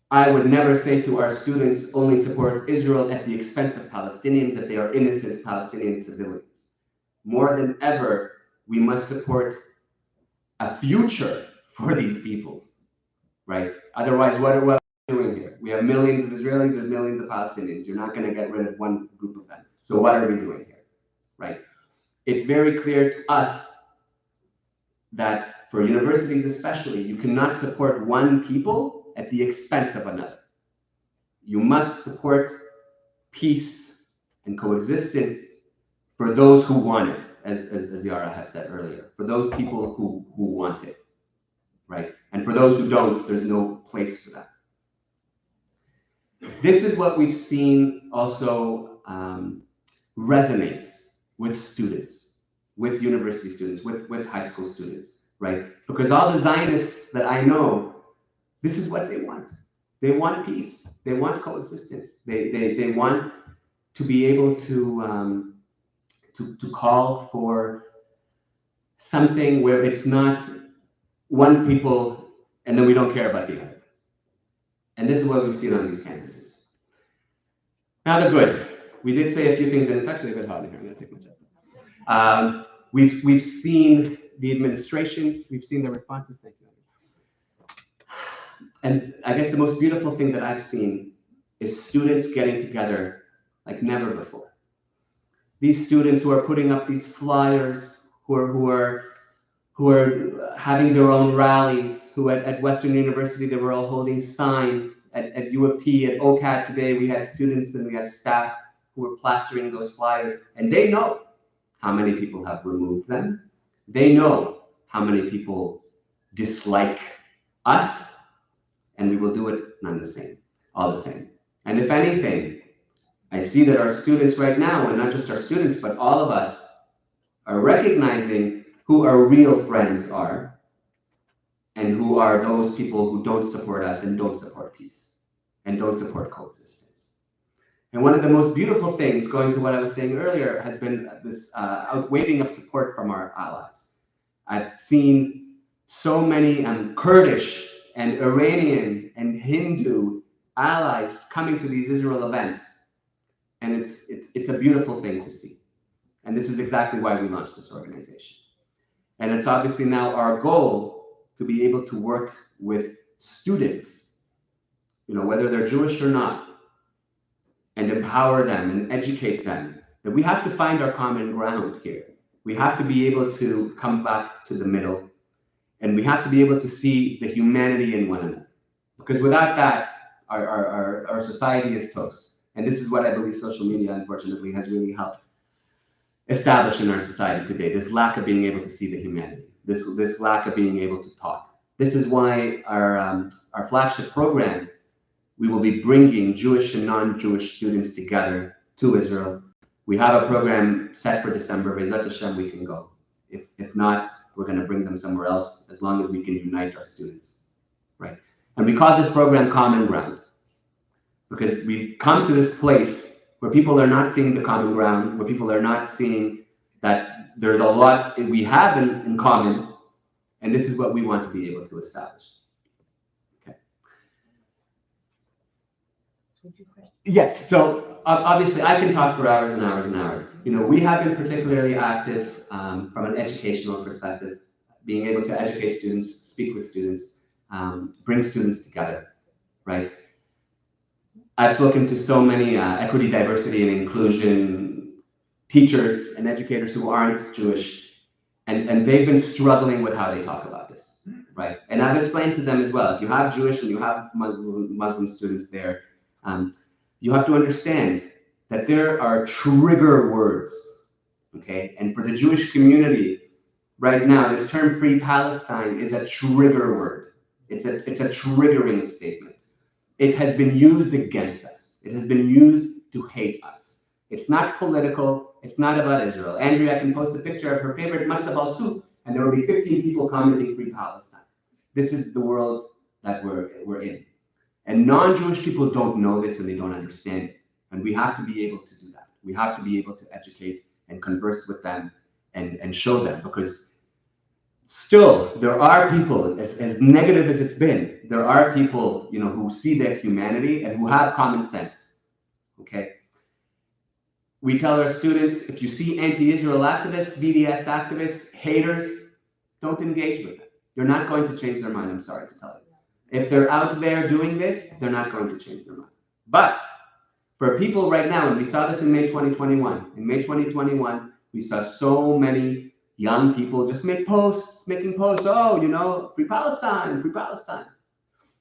F: I would never say to our students, only support Israel at the expense of Palestinians, if they are innocent Palestinian civilians. More than ever, we must support a future for these peoples, right? Otherwise, what are we doing here? We have millions of Israelis, there's millions of Palestinians. You're not gonna get rid of one group of them. So what are we doing here, right? It's very clear to us that for universities especially, you cannot support one people at the expense of another. You must support peace and coexistence for those who want it, as Yara had said earlier, for those people who want it, right? And for those who don't, there's no place for that. This is what we've seen also resonates with students, with university students, with high school students, right? Because all the Zionists that I know, this is what they want. They want peace. They want coexistence. They want to be able to call for something where it's not one people and then we don't care about the other. And this is what we've seen on these campuses. Now the good. We did say a few things, and it's actually a bit hot in here. I'm going to take my jacket. We've seen the administrations. We've seen the responses. Thank you. And I guess the most beautiful thing that I've seen is students getting together like never before. These students who are putting up these flyers, who are having their own rallies, who at Western University, they were all holding signs. At U of T, at OCAD today, we had students and we had staff who were plastering those flyers. And they know how many people have removed them. They know how many people dislike us. And we will do it none the same, all the same. And if anything, I see that our students right now, and not just our students, but all of us, are recognizing who our real friends are and who are those people who don't support us and don't support peace and don't support coexistence. And one of the most beautiful things, going to what I was saying earlier, has been this outweighing of support from our allies. I've seen so many Kurdish and Iranian and Hindu allies coming to these Israel events. And it's a beautiful thing to see. And this is exactly why we launched this organization. And it's obviously now our goal to be able to work with students, you know, whether they're Jewish or not, and empower them and educate them. That we have to find our common ground here. We have to be able to come back to the middle, and we have to be able to see the humanity in one another. Because without that, our society is toast. And this is what I believe social media, unfortunately, has really helped establish in our society today, this lack of being able to see the humanity, this lack of being able to talk. This is why our flagship program, we will be bringing Jewish and non-Jewish students together to Israel. We have a program set for December. Be'ezrat Hashem, we can go. If not, we're going to bring them somewhere else, as long as we can unite our students, right? And we call this program Common Ground, because we've come to this place where people are not seeing the common ground, where people are not seeing that there's a lot we have in common, and this is what we want to be able to establish. Okay. Yes, so obviously I can talk for hours and hours and hours. You know, we have been particularly active from an educational perspective, being able to educate students, speak with students, bring students together, right? I've spoken to so many equity, diversity, and inclusion teachers and educators who aren't Jewish, and they've been struggling with how they talk about this, right? And I've explained to them as well, if you have Jewish and you have Muslim students there, you have to understand that there are trigger words, okay? And for the Jewish community, right now, this term Free Palestine is a trigger word. It's a triggering statement. It has been used against us. It has been used to hate us. It's not political. It's not about Israel. Andria can post a picture of her favorite matzo ball soup, and there will be 15 people commenting Free Palestine. This is the world that we're in. And non-Jewish people don't know this and they don't understand it. And we have to be able to do that. We have to be able to educate and converse with them and show them, because still there are people, as negative as it's been, there are people, you know, who see their humanity and who have common sense. Okay. We tell our students, if you see anti-Israel activists, BDS activists, haters, don't engage with them. You're not going to change their mind, I'm sorry to tell you. If they're out there doing this, they're not going to change their mind. But for people right now, and we saw this in May 2021, we saw so many young people just making posts, oh, you know, free Palestine,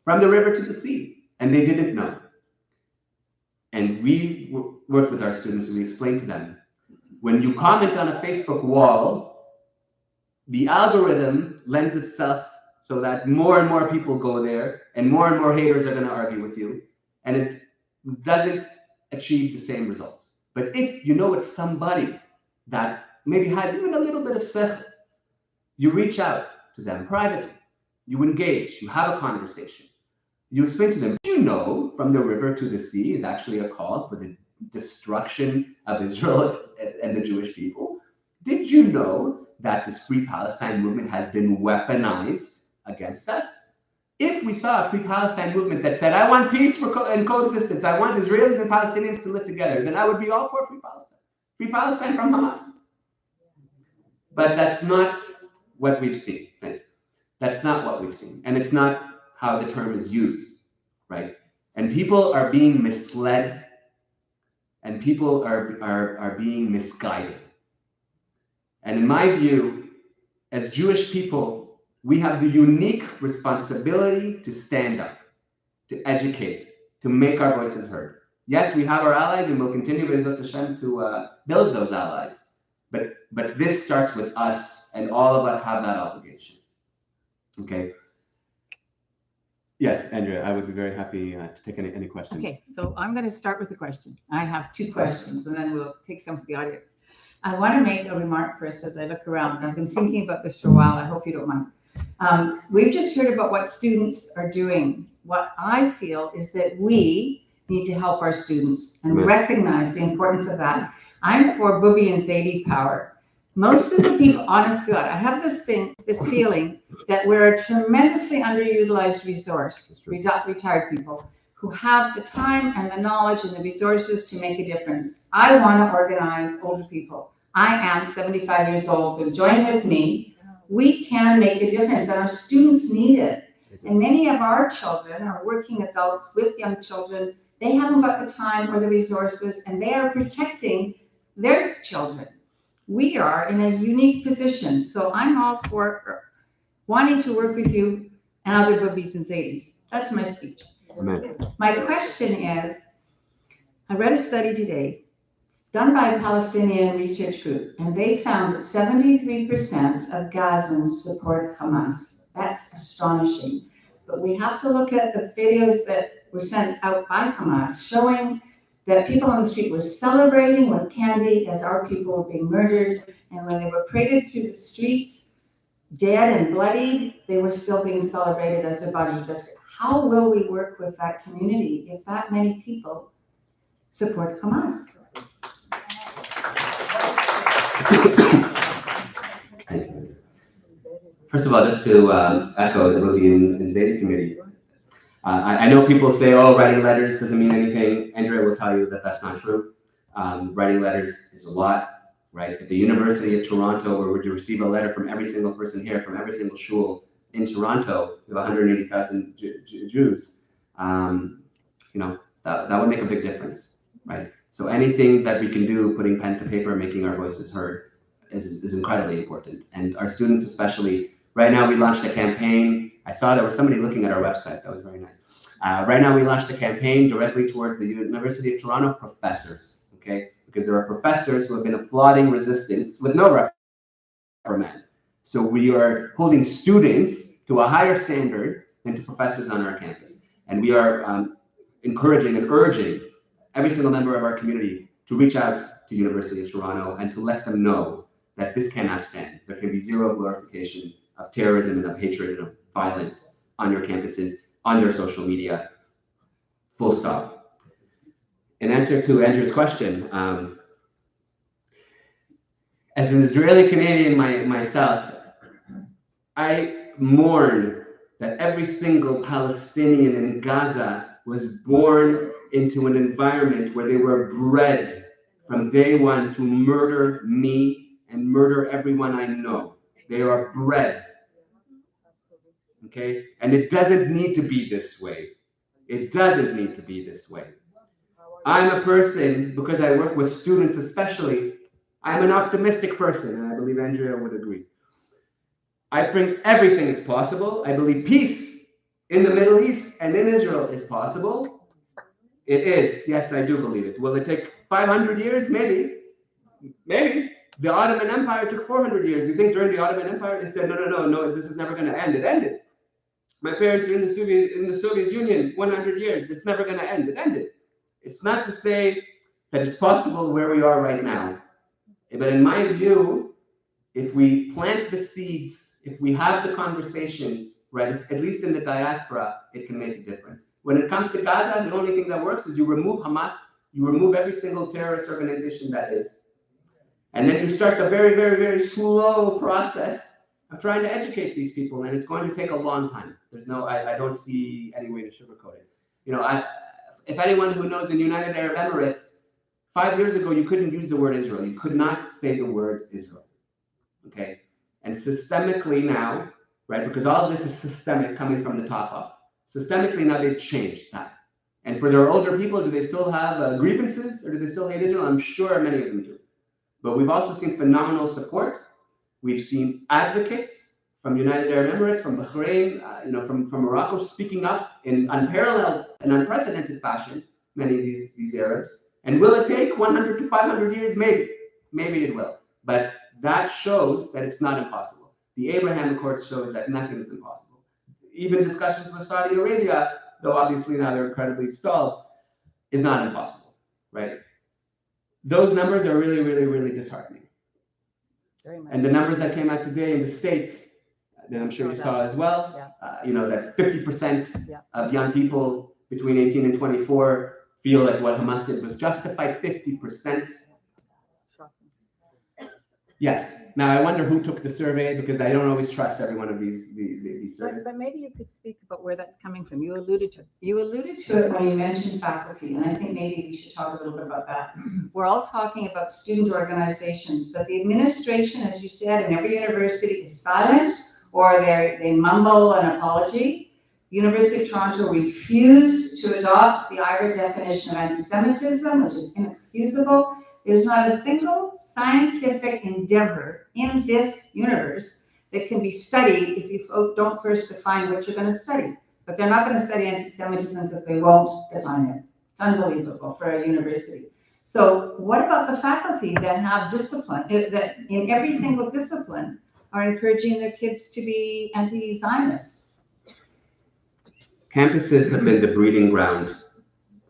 F: from the river to the sea. And they didn't know. And we worked with our students and we explained to them, when you comment on a Facebook wall, the algorithm lends itself so that more and more people go there and more haters are going to argue with you. And it doesn't achieve the same results. But if you know it's somebody that maybe has even a little bit of sechel, you reach out to them privately, you engage, you have a conversation. You explain to them, did you know from the river to the sea is actually a call for the destruction of Israel and the Jewish people? Did you know that this Free Palestine movement has been weaponized against us? If we saw a Free Palestine movement that said, I want peace and coexistence, I want Israelis and Palestinians to live together, then I would be all for Free Palestine. Free Palestine from Hamas. But that's not what we've seen. Right? That's not what we've seen. And it's not how the term is used, right? And people are being misled, and people are being misguided. And in my view, as Jewish people, we have the unique responsibility to stand up, to educate, to make our voices heard. Yes, we have our allies, and we'll continue B'ezrat Hashem to build those allies. But this starts with us, and all of us have that obligation. Okay. Yes, Andrea, I would be very happy to take any questions.
B: Okay, so I'm going to start with the question. I have two questions, and then we'll take some from the audience. I want to make a remark first as I look around. I've been thinking about this for a while. I hope you don't mind. We've just heard about what students are doing. What I feel is that we need to help our students and recognize the importance of that. I'm for Booby and Zadie power. Most of the people, honest to God, I have this feeling that we're a tremendously underutilized resource, retired people, who have the time and the knowledge and the resources to make a difference. I want to organize older people. I am 75 years old, so join with me. We can make a difference, and our students need it. And many of our children are working adults with young children. They haven't got the time or the resources, and they are protecting their children. We are in a unique position, so I'm all for wanting to work with you and other Boobies and Zadies. That's my speech.
F: Amen.
B: My question is, I read a study today done by a Palestinian research group, and they found that 73% of Gazans support Hamas. That's astonishing. But we have to look at the videos that were sent out by Hamas showing that people on the street were celebrating with candy as our people were being murdered. And when they were paraded through the streets, dead and bloodied, they were still being celebrated as their bodies were dusted. How will we work with that community if that many people support Hamas?
F: First of all, just to echo the Booby and Zadie committee, I know people say, oh, writing letters doesn't mean anything. Andria will tell you that that's not true. Writing letters is a lot, right? At the University of Toronto, where we're to receive a letter from every single person here, from every single shul in Toronto, we have 180,000 Jews. You know, that would make a big difference, right? So anything that we can do, putting pen to paper, making our voices heard, is incredibly important. And our students especially, right now we launched a campaign. I saw there was somebody looking at our website. That was very nice. Right now we launched a campaign directly towards the University of Toronto professors, okay? Because there are professors who have been applauding resistance with no reprimand. So we are holding students to a higher standard than to professors on our campus. And we are encouraging and urging every single member of our community to reach out to University of Toronto and to let them know that this cannot stand. There can be zero glorification of terrorism and of hatred and of violence on your campuses, on their social media, full stop. In answer to Andrew's question, as an Israeli Canadian myself, I mourn that every single Palestinian in Gaza was born into an environment where they were bred from day one to murder me and murder everyone I know. They are bred. Okay? And it doesn't need to be this way. It doesn't need to be this way. I'm a person, because I work with students especially, I'm an optimistic person, and I believe Andria would agree. I think everything is possible. I believe peace in the Middle East and in Israel is possible. It is. Yes, I do believe it. Will it take 500 years? Maybe. Maybe. The Ottoman Empire took 400 years. You think during the Ottoman Empire they said, no, this is never going to end. It ended. My parents are in the Soviet Union 100 years. It's never going to end. It ended. It's not to say that it's possible where we are right now. But in my view, if we plant the seeds, if we have the conversations, right, at least in the diaspora, it can make a difference. When it comes to Gaza, the only thing that works is you remove Hamas, you remove every single terrorist organization that is, and then you start a very, very, very slow process of trying to educate these people, and it's going to take a long time. I don't see any way to sugarcoat it. If anyone who knows in the United Arab Emirates, 5 years ago, you couldn't use the word Israel. You could not say the word Israel, okay? And systemically now, right, because all of this is systemic coming from the top up, systemically now they've changed that. And for their older people, do they still have grievances or do they still hate Israel? I'm sure many of them do. But we've also seen phenomenal support. We've seen advocates from United Arab Emirates, from Bahrain, from Morocco speaking up in unparalleled and unprecedented fashion, many of these Arabs. And will it take 100 to 500 years? Maybe. Maybe it will. But that shows that it's not impossible. The Abraham Accords shows that nothing is impossible. Even discussions with Saudi Arabia, though obviously now they're incredibly stalled, is not impossible, right? Those numbers are really, really, really disheartening. And the numbers that came out today in the States, that I'm sure you saw as well, that 50% of young people between 18 and 24 feel like what Hamas did was justified. 50%. Yes. Now I wonder who took the survey, because I don't always trust every one of these surveys.
G: But maybe you could speak about where that's coming from. You alluded to
B: it when you mentioned faculty, and I think maybe we should talk a little bit about that. We're all talking about student organizations, but the administration, as you said, in every university is silent, or they mumble an apology. The University of Toronto refused to adopt the IRA definition of anti-Semitism, which is inexcusable. There's not a single scientific endeavor in this universe that can be studied if you don't first define what you're going to study. But they're not going to study anti-Semitism because they won't define it. It's unbelievable for a university. So what about the faculty that have discipline, that in every single discipline are encouraging their kids to be anti-Zionist?
F: Campuses have been the breeding ground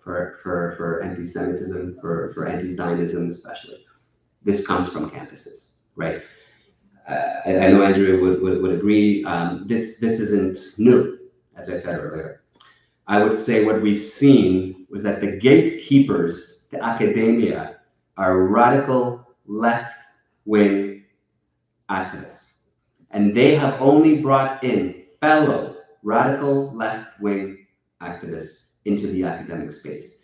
F: for anti-Semitism, for anti-Zionism especially. This comes from campuses, right? I know Andrea would agree. This isn't new, as I said earlier. I would say what we've seen was that the gatekeepers to academia are radical left-wing activists. And they have only brought in fellow radical left-wing activists into the academic space.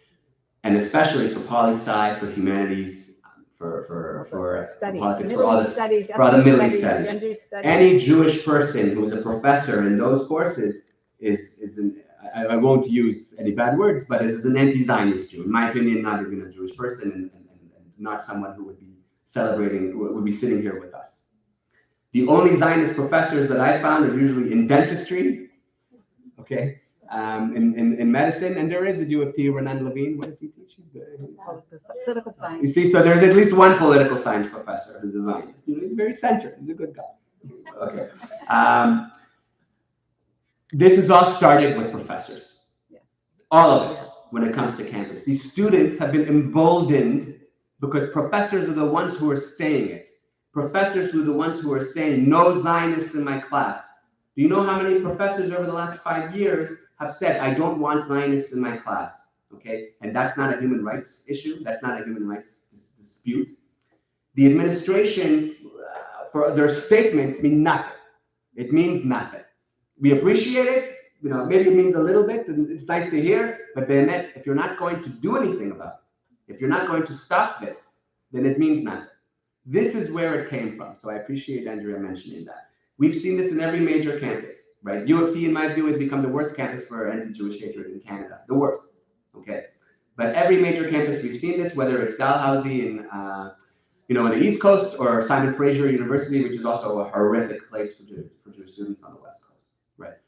F: And especially for poli-sci, for humanities, for politics, for all the Middle East studies. Any Jewish person who is a professor in those courses I won't use any bad words, but is an anti-Zionist Jew. In my opinion, not even a Jewish person, and not someone who would be sitting here with us. The only Zionist professors that I found are usually in dentistry, okay, in medicine, and there is a Jew of T, Renan Levine. What does he teach? He's good.
G: Political science.
F: You see, so there's at least one political science professor who's a Zionist. He's very centered. He's a good guy. Okay. This is all started with professors.
G: Yes.
F: All of it, when it comes to campus. These students have been emboldened because professors are the ones who are saying it. Professors who are the ones who are saying, no Zionists in my class. Do you know how many professors over the last 5 years have said, I don't want Zionists in my class? Okay, and that's not a human rights issue. That's not a human rights dispute. the administrations, for their statements mean nothing. It means nothing. We appreciate it, maybe it means a little bit, and it's nice to hear, but if you're not going to do anything about it, if you're not going to stop this, then it means nothing. This is where it came from. So I appreciate Andria mentioning that. We've seen this in every major campus, right? U of T, in my view, has become the worst campus for anti-Jewish hatred in Canada, the worst, okay? But every major campus, we've seen this, whether it's Dalhousie in, on the East Coast, or Simon Fraser University, which is also a horrific place for Jewish students on the West Coast, right?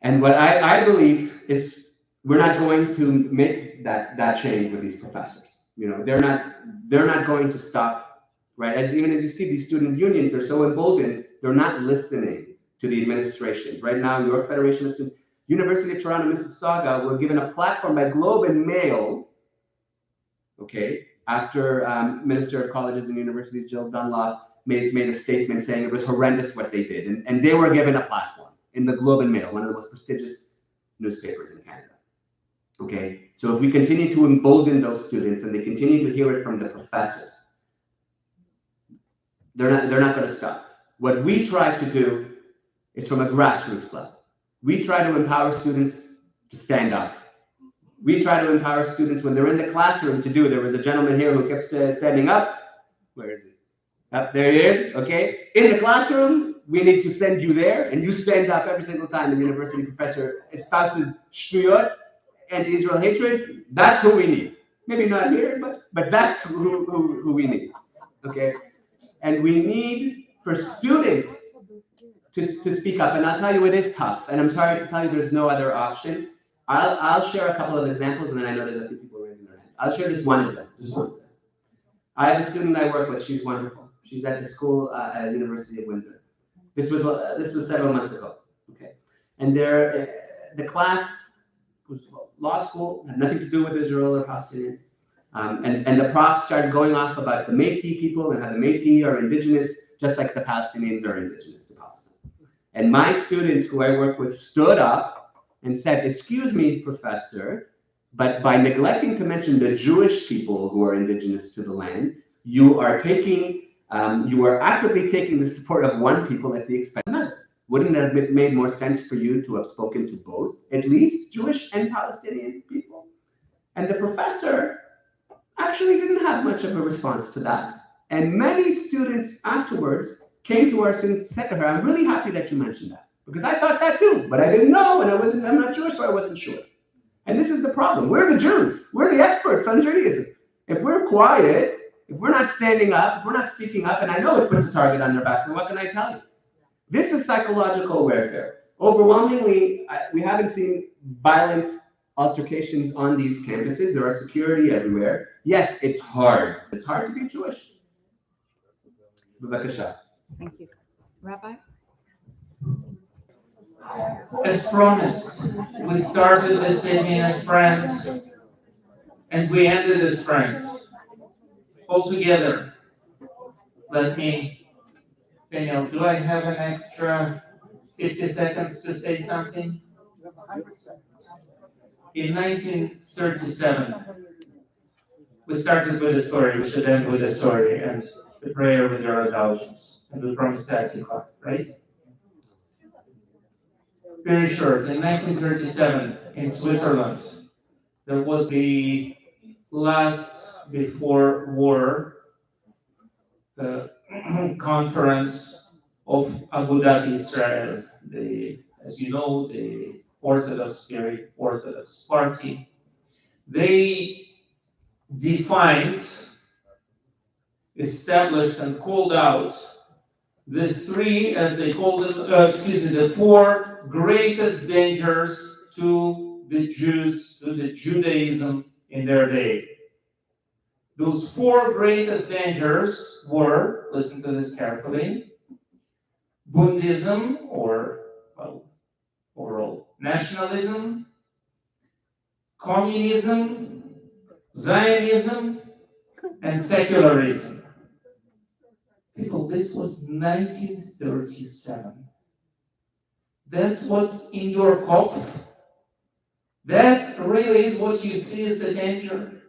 F: And what I believe is we're not going to make that change with these professors. They're not going to stop, right? Even as you see these student unions, they're so emboldened, they're not listening to the administrations. Right now, York Federation of Students, University of Toronto, Mississauga were given a platform by Globe and Mail, okay, after Minister of Colleges and Universities Jill Dunlop made a statement saying it was horrendous what they did. And they were given a platform in the Globe and Mail, one of the most prestigious newspapers in Canada. Okay, so if we continue to embolden those students and they continue to hear it from the professors, they're not going to stop. What we try to do is from a grassroots level. We try to empower students to stand up. We try to empower students when they're in the classroom to do. There was a gentleman here who kept standing up. Where is he? Up there he is. Okay, in the classroom, we need to send you there, and you stand up every single time the university professor espouses shtuyot, anti-Israel hatred. That's who we need. Maybe not here, but that's who we need. Okay, and we need for students to speak up. And I'll tell you, it is tough. And I'm sorry to tell you, there's no other option. I'll share a couple of examples, and then I know there's a few people raising their hands. I'll share just one example. I have a student I work with. She's wonderful. She's at the school at University of Windsor. This was several months ago. Okay, and the class was law school, had nothing to do with Israel or Palestinians. And the prof started going off about the Métis people and how the Métis are indigenous, just like the Palestinians are indigenous to Palestine. And my student who I work with stood up and said, "Excuse me, professor, but by neglecting to mention the Jewish people who are indigenous to the land, you are actively taking the support of one people at the expense of another. Wouldn't it have made more sense for you to have spoken to both, at least Jewish and Palestinian people?" And the professor actually didn't have much of a response to that. And many students afterwards came to our student and said to her, "I'm really happy that you mentioned that, because I thought that too, but I didn't know, and I'm not Jewish, so I wasn't sure." And this is the problem. We're the Jews. We're the experts on Judaism. If we're quiet, if we're not standing up, if we're not speaking up, and I know it puts a target on their backs, and what can I tell you? This is psychological warfare. Overwhelmingly, we haven't seen violent altercations on these campuses. There are security everywhere. Yes, it's hard. It's hard to be Jewish. Bevakasha.
G: Thank you. Rabbi?
A: As promised, we started this evening as friends, and we ended as friends. All together. Daniel, do I have an extra 50 seconds to say something? In 1937, we started with a story. We should end with a story and the prayer with your indulgence. And we promised that to God, right? Very short. In 1937, in Switzerland, there was the last before war conference of Abu Dhabi, Israel. As you know, the very Orthodox party. They defined, established, and called out the three, as they called them, the four greatest dangers to the Jews, to the Judaism in their day. Those four greatest dangers were, listen to this carefully, Bundism, or overall nationalism, communism, Zionism, and secularism. People, this was 1937. That's what's in your kopf. That really is what you see as the danger.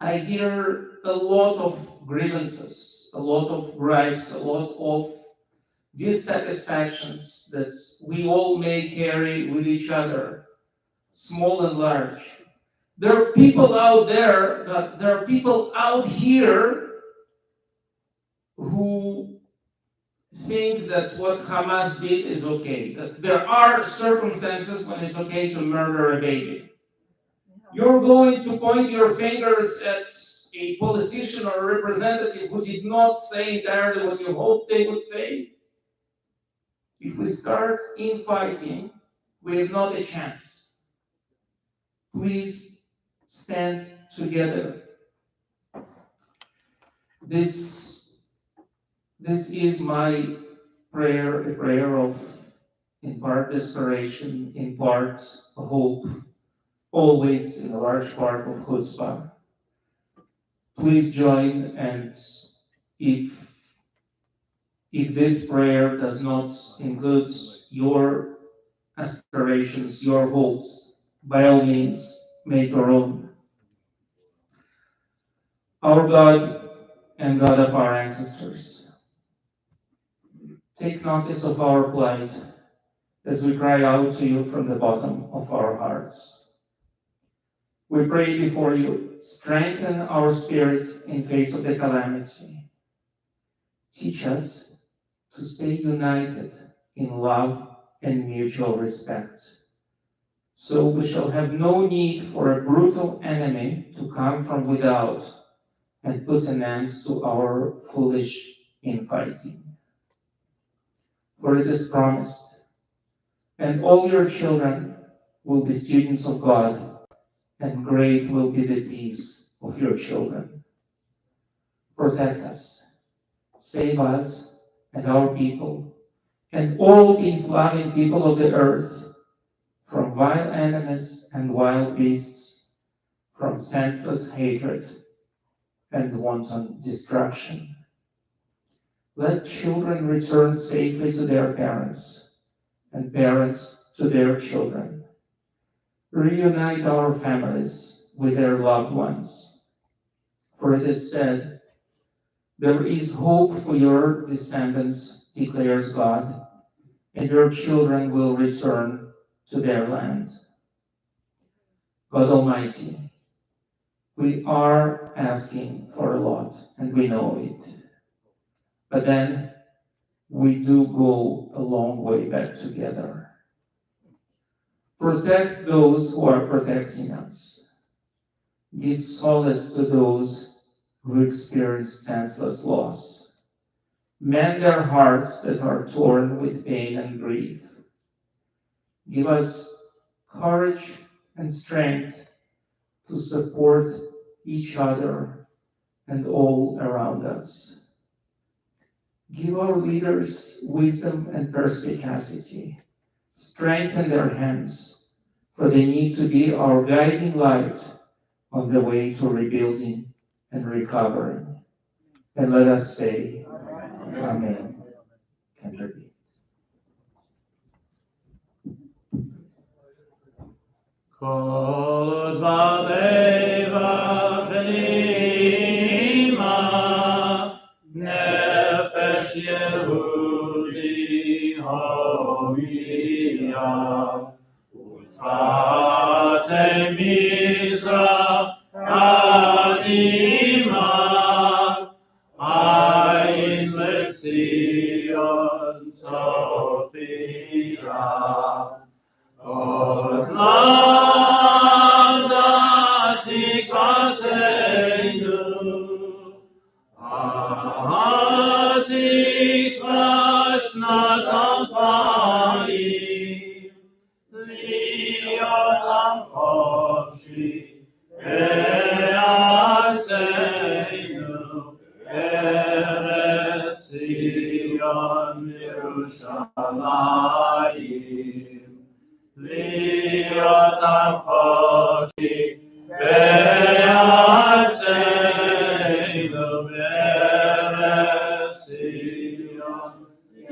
A: I hear a lot of grievances, a lot of gripes, a lot of dissatisfactions that we all may carry with each other, small and large. There are people out there, there are people out here who think that what Hamas did is okay, that there are circumstances when it's okay to murder a baby. You're going to point your fingers at a politician or a representative who did not say entirely what you hoped they would say. If we start infighting, we have not a chance. Please stand together. This is my prayer, a prayer of, in part, desperation, in part, hope, always in a large part of chutzpah. Please join, and if this prayer does not include your aspirations, your hopes, by all means, make your own. Our God and God of our ancestors, take notice of our plight as we cry out to you from the bottom of our hearts. We pray before you, strengthen our spirit in face of the calamity. Teach us to stay united in love and mutual respect, so we shall have no need for a brutal enemy to come from without and put an end to our foolish infighting. For it is promised, and all your children will be students of God, and great will be the peace of your children. Protect us, save us and our people, and all peace-loving people of the earth, from vile enemies and wild beasts, from senseless hatred and wanton destruction. Let children return safely to their parents, and parents to their children. Reunite our families with their loved ones. For it is said, there is hope for your descendants, declares God, and your children will return to their land. God Almighty, we are asking for a lot, and we know it. But then we do go a long way back together. Protect those who are protecting us. Give solace to those who experience senseless loss. Mend their hearts that are torn with pain and grief. Give us courage and strength to support each other and all around us. Give our leaders wisdom and perspicacity. Strengthen their hands, for they need to be our guiding light on the way to rebuilding and recovering. And let us say, Amen. Can there be?
H: Kol Valeva Venima Nefesh Yehudi Homiya Utate Mizra Kadima Ayin Lezion Sophia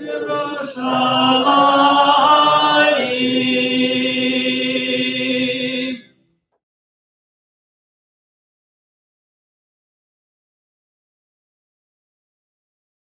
H: Yerushalayim